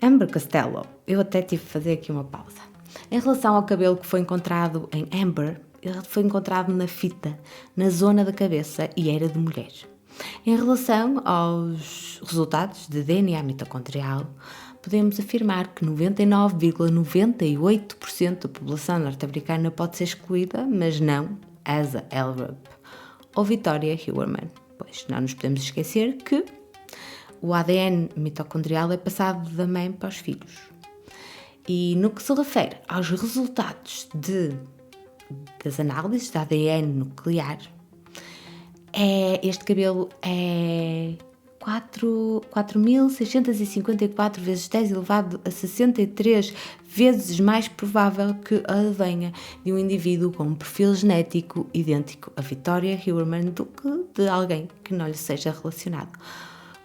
Amber Costello, eu até tive de fazer aqui uma pausa. Em relação ao cabelo que foi encontrado em Amber, ele foi encontrado na fita, na zona da cabeça e era de mulher. Em relação aos resultados de DNA mitocondrial, podemos afirmar que 99,98% da população norte-americana pode ser excluída, mas não Asa Elrup ou Victoria Huerman, pois não nos podemos esquecer que o ADN mitocondrial é passado da mãe para os filhos. E no que se refere aos resultados das análises de ADN nuclear, este cabelo é 4.654 vezes 10 elevado a 63 vezes mais provável que advenha de um indivíduo com um perfil genético idêntico a Victoria Huerman do que de alguém que não lhe seja relacionado.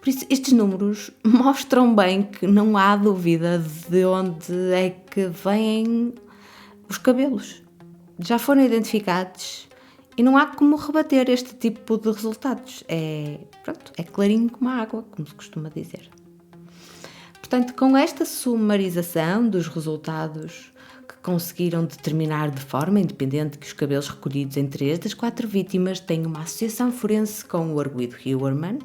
Por isso, estes números mostram bem que não há dúvida de onde é que vêm os cabelos. Já foram identificados e não há como rebater este tipo de resultados. É clarinho como a água, como se costuma dizer. Portanto, com esta sumarização dos resultados que conseguiram determinar de forma independente que os cabelos recolhidos em 3 das 4 vítimas têm uma associação forense com o arguido Huerman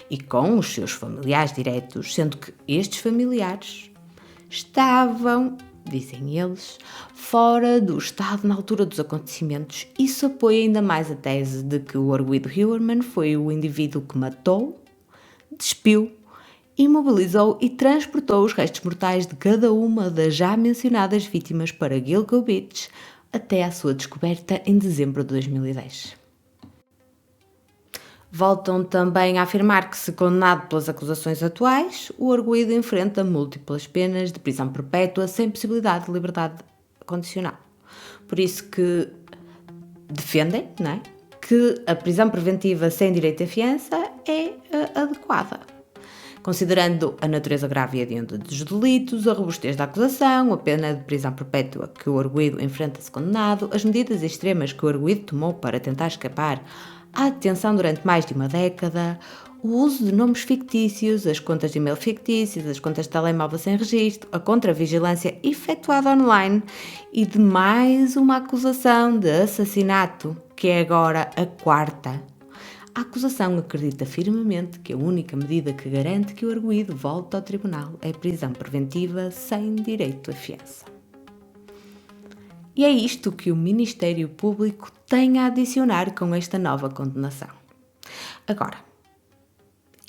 e com os seus familiares diretos, sendo que estes familiares estavam, dizem eles, fora do estado na altura dos acontecimentos. Isso apoia ainda mais a tese de que o arguido Huerman foi o indivíduo que matou, despiu, imobilizou e transportou os restos mortais de cada uma das já mencionadas vítimas para Gilgo Beach até à sua descoberta em dezembro de 2010. Voltam também a afirmar que, se condenado pelas acusações atuais, o arguido enfrenta múltiplas penas de prisão perpétua sem possibilidade de liberdade condicional. Por isso que defendem, não é, que a prisão preventiva sem direito à fiança é adequada. Considerando a natureza grave e adianta dos delitos, a robustez da acusação, a pena de prisão perpétua que o arguido enfrenta-se condenado, as medidas extremas que o arguido tomou para tentar escapar à detenção durante mais de uma década, o uso de nomes fictícios, as contas de e-mail fictícias, as contas de telemóvel sem registro, a contravigilância efetuada online e de mais uma acusação de assassinato, que é agora a quarta. A acusação acredita firmemente que a única medida que garante que o arguido volte ao tribunal é prisão preventiva sem direito a fiança. E é isto que o Ministério Público tem a adicionar com esta nova condenação. Agora,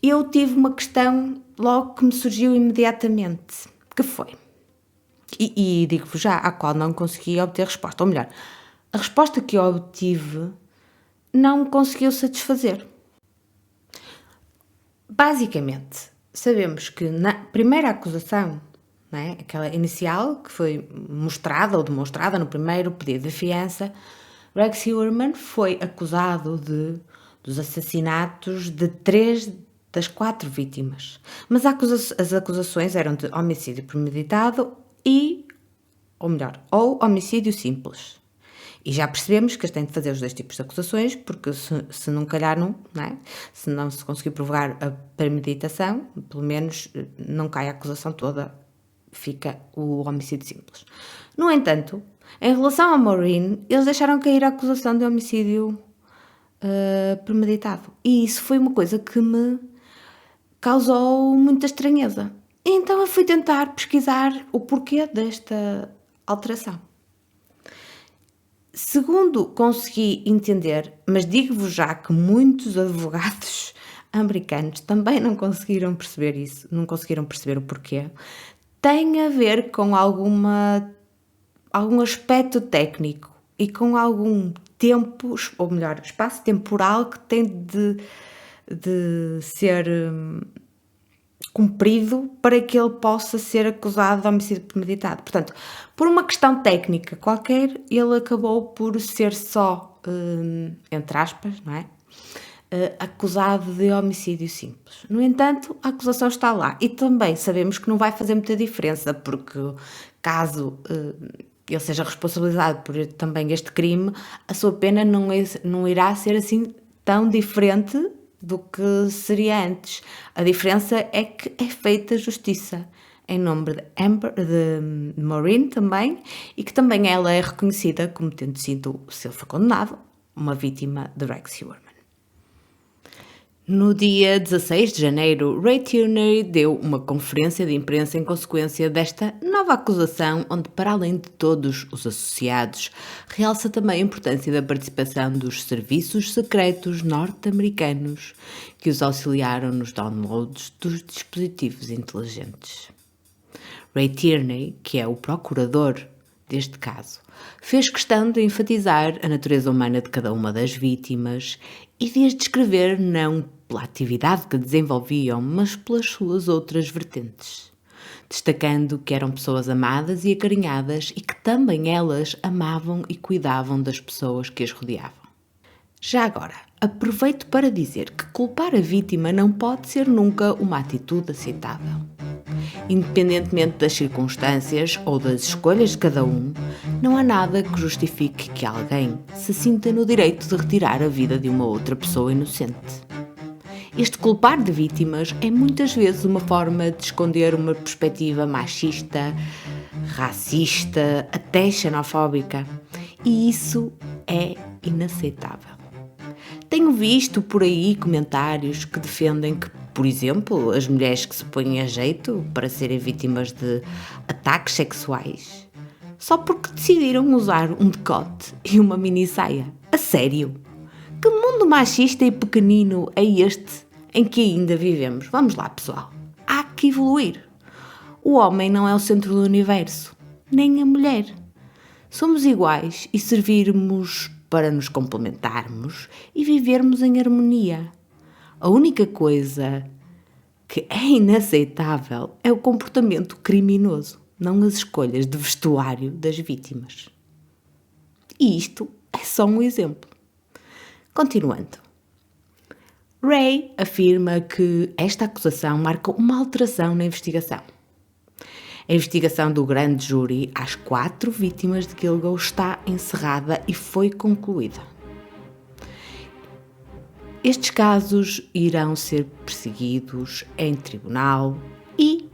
eu tive uma questão logo que me surgiu imediatamente, que foi, e digo-vos já, à qual não consegui obter resposta, ou melhor, a resposta que eu obtive não conseguiu satisfazer. Basicamente, sabemos que na primeira acusação, não é, aquela inicial que foi mostrada ou demonstrada no primeiro pedido de fiança, Rex Heuermann foi acusado dos assassinatos de 3 das 4 vítimas. Mas as acusações eram de homicídio premeditado ou homicídio simples. E já percebemos que eles têm de fazer os 2 tipos de acusações, porque se não calhar não é? Se não se conseguir provar a premeditação, pelo menos não cai a acusação toda, fica o homicídio simples. No entanto, em relação a Maureen, eles deixaram cair a acusação de homicídio premeditado. E isso foi uma coisa que me causou muita estranheza. E então eu fui tentar pesquisar o porquê desta alteração. Segundo consegui entender, mas digo-vos já que muitos advogados americanos também não conseguiram perceber isso, não conseguiram perceber o porquê, tem a ver com algum aspecto técnico e com algum tempo, ou melhor, espaço temporal que tem de ser cumprido para que ele possa ser acusado de homicídio premeditado. Portanto, por uma questão técnica qualquer, ele acabou por ser só, entre aspas, não é? Acusado de homicídio simples. No entanto, a acusação está lá. E também sabemos que não vai fazer muita diferença, porque caso ele seja responsabilizado por também este crime, a sua pena não irá ser assim tão diferente do que seria antes. A diferença é que é feita justiça em nome de Maureen também, e que também ela é reconhecida como tendo sido, se ele for condenado, uma vítima de Rex Heuermann. No dia 16 de janeiro, Ray Tierney deu uma conferência de imprensa em consequência desta nova acusação, onde, para além de todos os associados, realça também a importância da participação dos serviços secretos norte-americanos que os auxiliaram nos downloads dos dispositivos inteligentes. Ray Tierney, que é o procurador deste caso, fez questão de enfatizar a natureza humana de cada uma das vítimas e de as descrever não pela atividade que desenvolviam, mas pelas suas outras vertentes, destacando que eram pessoas amadas e acarinhadas e que também elas amavam e cuidavam das pessoas que as rodeavam. Já agora, aproveito para dizer que culpar a vítima não pode ser nunca uma atitude aceitável. Independentemente das circunstâncias ou das escolhas de cada um, não há nada que justifique que alguém se sinta no direito de retirar a vida de uma outra pessoa inocente. Este culpar de vítimas é muitas vezes uma forma de esconder uma perspectiva machista, racista, até xenofóbica, e isso é inaceitável. Tenho visto por aí comentários que defendem que, por exemplo, as mulheres que se põem a jeito para serem vítimas de ataques sexuais, só porque decidiram usar um decote e uma mini saia. A sério? Que mundo machista e pequenino é este em que ainda vivemos? Vamos lá, pessoal. Há que evoluir. O homem não é o centro do universo, nem a mulher. Somos iguais e servirmos para nos complementarmos e vivermos em harmonia. A única coisa que é inaceitável é o comportamento criminoso, não as escolhas de vestuário das vítimas. E isto é só um exemplo. Continuando. Ray afirma que esta acusação marca uma alteração na investigação. A investigação do grande júri às 4 vítimas de Gilgo está encerrada e foi concluída. Estes casos irão ser perseguidos em tribunal e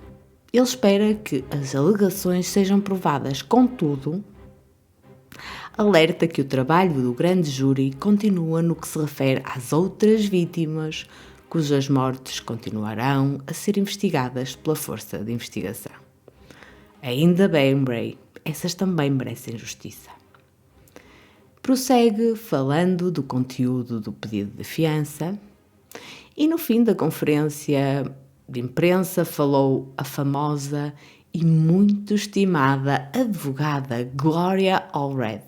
ele espera que as alegações sejam provadas. Contudo, alerta que o trabalho do grande júri continua no que se refere às outras vítimas, cujas mortes continuarão a ser investigadas pela força de investigação. Ainda bem, Ray, essas também merecem justiça. Prossegue falando do conteúdo do pedido de fiança e no fim da conferência de imprensa falou a famosa e muito estimada advogada Gloria Allred,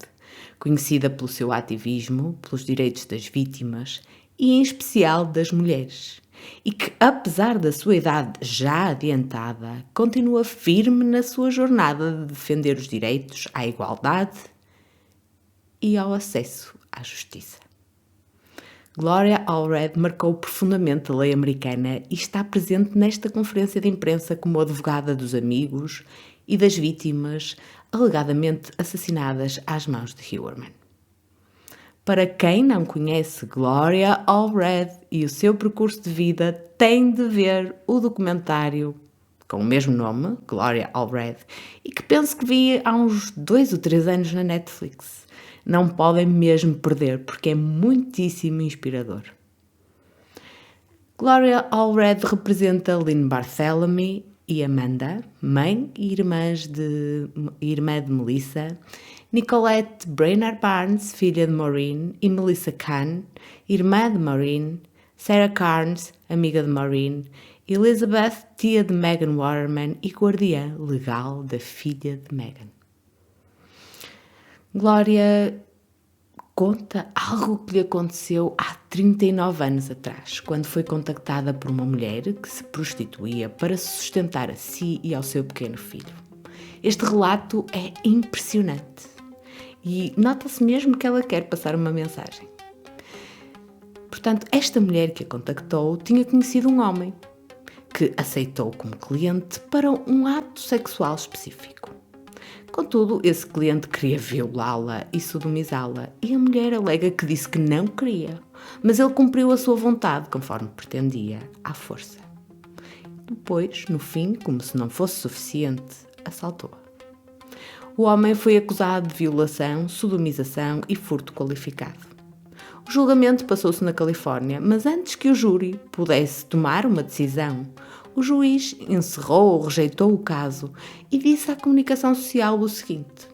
conhecida pelo seu ativismo pelos direitos das vítimas e em especial das mulheres, e que, apesar da sua idade já adiantada, continua firme na sua jornada de defender os direitos à igualdade e ao acesso à justiça. Gloria Allred marcou profundamente a lei americana e está presente nesta conferência de imprensa como advogada dos amigos e das vítimas alegadamente assassinadas às mãos de Heuermann. Para quem não conhece Gloria Allred e o seu percurso de vida, tem de ver o documentário com o mesmo nome, Gloria Allred, e que penso que vi há uns 2 ou 3 anos na Netflix. Não podem mesmo perder, porque é muitíssimo inspirador. Gloria Allred representa Lynn Barthélemy e Amanda, mãe e irmã de Melissa, Nicolette Brainerd Barnes, filha de Maureen, e Melissa Kahn, irmã de Maureen, Sarah Carnes, amiga de Maureen, Elizabeth, tia de Megan Waterman e guardiã legal da filha de Megan. Gloria conta algo que lhe aconteceu há 39 anos atrás, quando foi contactada por uma mulher que se prostituía para sustentar a si e ao seu pequeno filho. Este relato é impressionante e nota-se mesmo que ela quer passar uma mensagem. Portanto, esta mulher que a contactou tinha conhecido um homem que aceitou como cliente para um ato sexual específico. Contudo, esse cliente queria violá-la e sodomizá-la e a mulher alega que disse que não queria, mas ele cumpriu a sua vontade conforme pretendia, à força. Depois, no fim, como se não fosse suficiente, assaltou-a. O homem foi acusado de violação, sodomização e furto qualificado. O julgamento passou-se na Califórnia, mas antes que o júri pudesse tomar uma decisão, o juiz encerrou ou rejeitou o caso e disse à comunicação social o seguinte: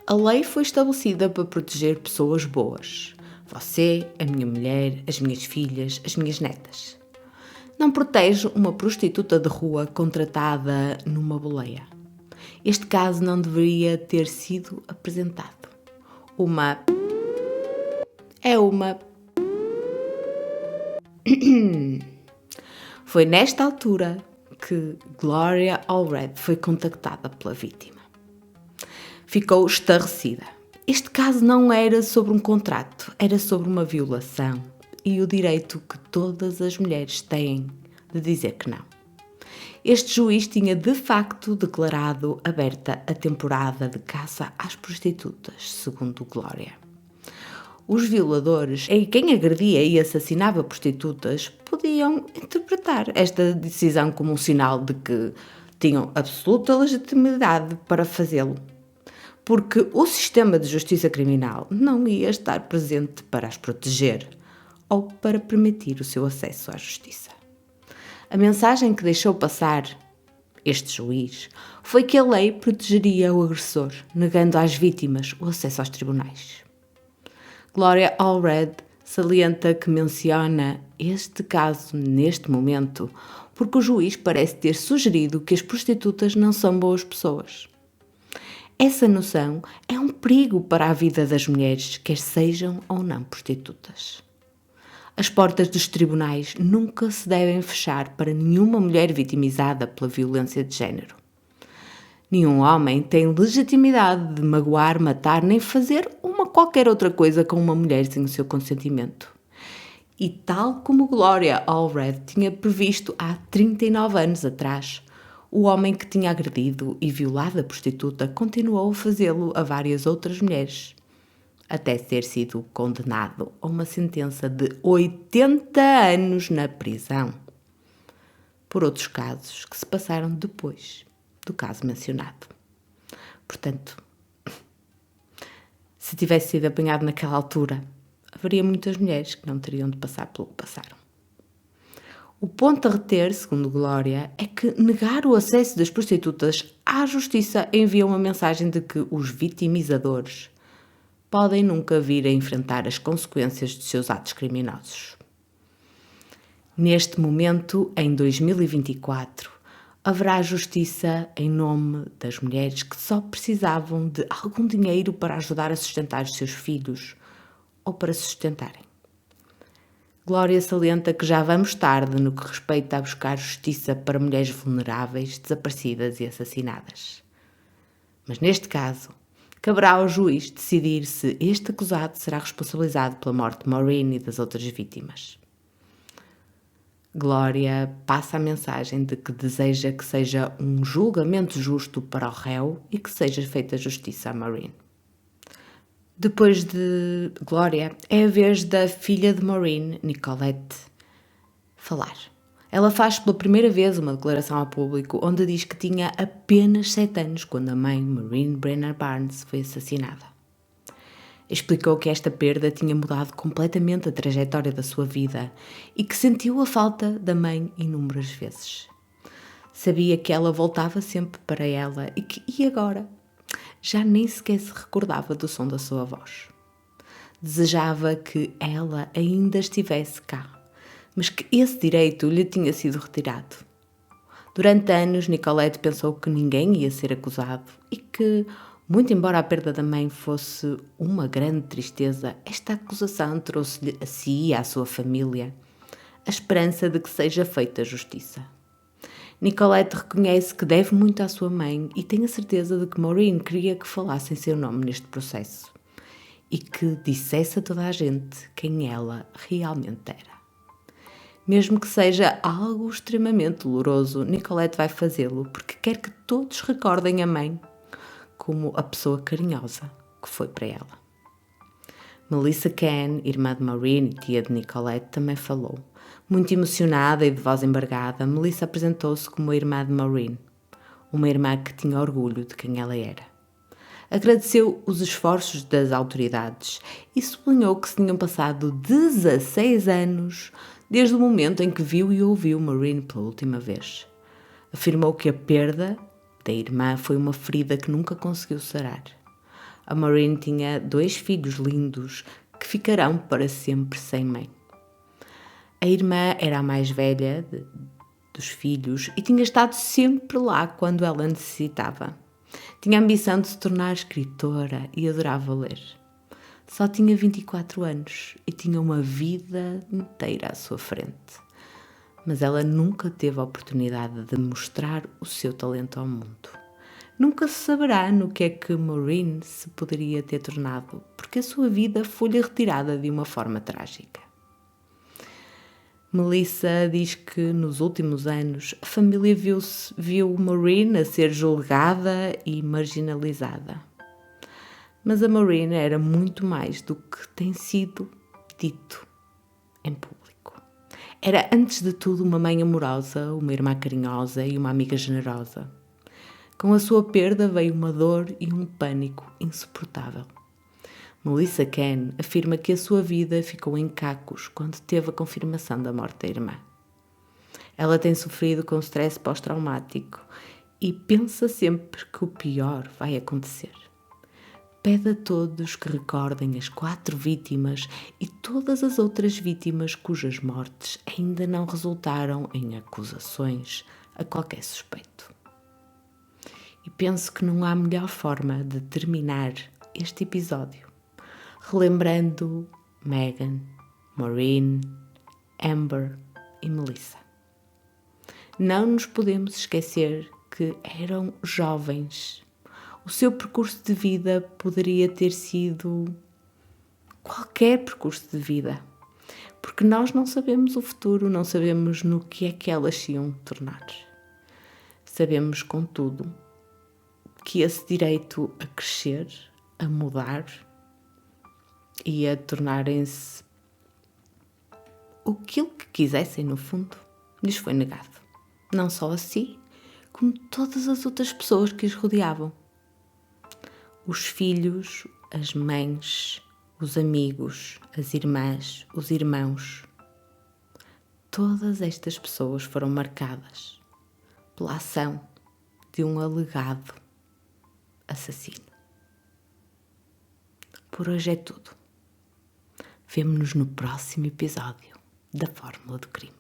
a lei foi estabelecida para proteger pessoas boas. Você, a minha mulher, as minhas filhas, as minhas netas. Não protege uma prostituta de rua contratada numa boleia. Este caso não deveria ter sido apresentado. Foi nesta altura que Gloria Allred foi contactada pela vítima. Ficou estarrecida. Este caso não era sobre um contrato, era sobre uma violação e o direito que todas as mulheres têm de dizer que não. Este juiz tinha de facto declarado aberta a temporada de caça às prostitutas, segundo Gloria. Os violadores e quem agredia e assassinava prostitutas podiam interpretar esta decisão como um sinal de que tinham absoluta legitimidade para fazê-lo, porque o sistema de justiça criminal não ia estar presente para as proteger ou para permitir o seu acesso à justiça. A mensagem que deixou passar este juiz foi que a lei protegeria o agressor, negando às vítimas o acesso aos tribunais. Gloria Allred salienta que menciona este caso neste momento porque o juiz parece ter sugerido que as prostitutas não são boas pessoas. Essa noção é um perigo para a vida das mulheres, quer sejam ou não prostitutas. As portas dos tribunais nunca se devem fechar para nenhuma mulher vitimizada pela violência de género. Nenhum homem tem legitimidade de magoar, matar nem fazer uma qualquer outra coisa com uma mulher sem o seu consentimento. E tal como Gloria Allred tinha previsto há 39 anos atrás, o homem que tinha agredido e violado a prostituta continuou a fazê-lo a várias outras mulheres, até ter sido condenado a uma sentença de 80 anos na prisão, por outros casos que se passaram depois do caso mencionado. Portanto, se tivesse sido apanhado naquela altura, haveria muitas mulheres que não teriam de passar pelo que passaram. O ponto a reter, segundo Glória, é que negar o acesso das prostitutas à justiça envia uma mensagem de que os vitimizadores podem nunca vir a enfrentar as consequências de seus atos criminosos. Neste momento, em 2024, haverá justiça em nome das mulheres que só precisavam de algum dinheiro para ajudar a sustentar os seus filhos ou para se sustentarem. Glória salienta que já vamos tarde no que respeita a buscar justiça para mulheres vulneráveis, desaparecidas e assassinadas. Mas neste caso, caberá ao juiz decidir se este acusado será responsabilizado pela morte de Maureen e das outras vítimas. Glória passa a mensagem de que deseja que seja um julgamento justo para o réu e que seja feita justiça a Maureen. Depois de Glória, é a vez da filha de Maureen, Nicolette, falar. Ela faz pela primeira vez uma declaração ao público onde diz que tinha apenas 7 anos quando a mãe, Maureen Brenner Barnes, foi assassinada. Explicou que esta perda tinha mudado completamente a trajetória da sua vida e que sentiu a falta da mãe inúmeras vezes. Sabia que ela voltava sempre para ela e agora já nem sequer se recordava do som da sua voz. Desejava que ela ainda estivesse cá, mas que esse direito lhe tinha sido retirado. Durante anos, Nicolette pensou que ninguém ia ser acusado e que, muito embora a perda da mãe fosse uma grande tristeza, esta acusação trouxe-lhe a si e à sua família a esperança de que seja feita justiça. Nicolette reconhece que deve muito à sua mãe e tem a certeza de que Maureen queria que falasse em seu nome neste processo e que dissesse a toda a gente quem ela realmente era. Mesmo que seja algo extremamente doloroso, Nicolette vai fazê-lo porque quer que todos recordem a mãe como a pessoa carinhosa que foi para ela. Melissa Cann, irmã de Maureen e tia de Nicolette, também falou. Muito emocionada e de voz embargada, Melissa apresentou-se como a irmã de Maureen, uma irmã que tinha orgulho de quem ela era. Agradeceu os esforços das autoridades e sublinhou que se tinham passado 16 anos desde o momento em que viu e ouviu Maureen pela última vez. Afirmou que a perda da irmã foi uma ferida que nunca conseguiu sarar. A Maureen tinha 2 filhos lindos que ficarão para sempre sem mãe. A irmã era a mais velha dos filhos e tinha estado sempre lá quando ela necessitava. Tinha a ambição de se tornar escritora e adorava ler. Só tinha 24 anos e tinha uma vida inteira à sua frente. Mas ela nunca teve a oportunidade de mostrar o seu talento ao mundo. Nunca se saberá no que é que Maureen se poderia ter tornado, porque a sua vida foi-lhe retirada de uma forma trágica. Melissa diz que nos últimos anos a família viu Maureen a ser julgada e marginalizada. Mas a Maureen era muito mais do que tem sido dito em público. Era antes de tudo uma mãe amorosa, uma irmã carinhosa e uma amiga generosa. Com a sua perda veio uma dor e um pânico insuportável. Melissa Cann afirma que a sua vida ficou em cacos quando teve a confirmação da morte da irmã. Ela tem sofrido com stress pós-traumático e pensa sempre que o pior vai acontecer. Pede a todos que recordem as 4 vítimas e todas as outras vítimas cujas mortes ainda não resultaram em acusações a qualquer suspeito. E penso que não há melhor forma de terminar este episódio relembrando Megan, Maureen, Amber e Melissa. Não nos podemos esquecer que eram jovens. O seu percurso de vida poderia ter sido qualquer percurso de vida. Porque nós não sabemos o futuro, não sabemos no que é que elas se iam tornar. Sabemos, contudo, que esse direito a crescer, a mudar e a tornarem-se aquilo que quisessem, no fundo, lhes foi negado. Não só a si, como todas as outras pessoas que os rodeavam. Os filhos, as mães, os amigos, as irmãs, os irmãos. Todas estas pessoas foram marcadas pela ação de um alegado assassino. Por hoje é tudo. Vemo-nos no próximo episódio da Fórmula do Crime.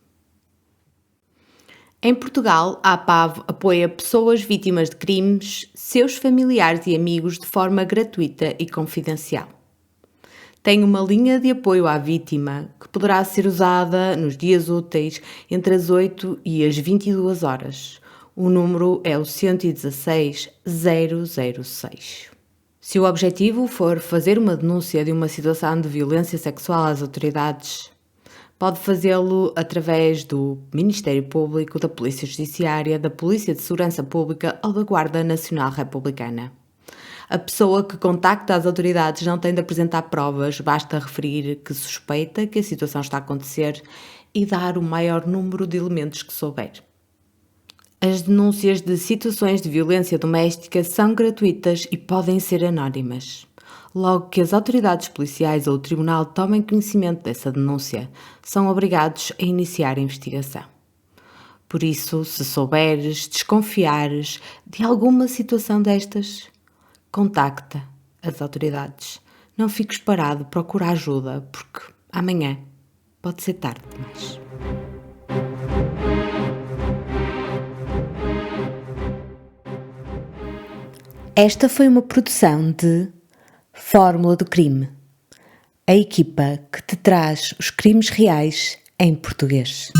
Em Portugal, a APAV apoia pessoas vítimas de crimes, seus familiares e amigos de forma gratuita e confidencial. Tem uma linha de apoio à vítima que poderá ser usada nos dias úteis entre as 8 e as 22 horas. O número é o 116 006. Se o objetivo for fazer uma denúncia de uma situação de violência sexual às autoridades, pode fazê-lo através do Ministério Público, da Polícia Judiciária, da Polícia de Segurança Pública ou da Guarda Nacional Republicana. A pessoa que contacta as autoridades não tem de apresentar provas, basta referir que suspeita que a situação está a acontecer e dar o maior número de elementos que souber. As denúncias de situações de violência doméstica são gratuitas e podem ser anónimas. Logo que as autoridades policiais ou o tribunal tomem conhecimento dessa denúncia, são obrigados a iniciar a investigação. Por isso, se souberes, desconfiares de alguma situação destas, contacta as autoridades. Não fiques parado, procura ajuda, porque amanhã pode ser tarde demais. Esta foi uma produção de Fórmula do Crime, a equipa que te traz os crimes reais em português.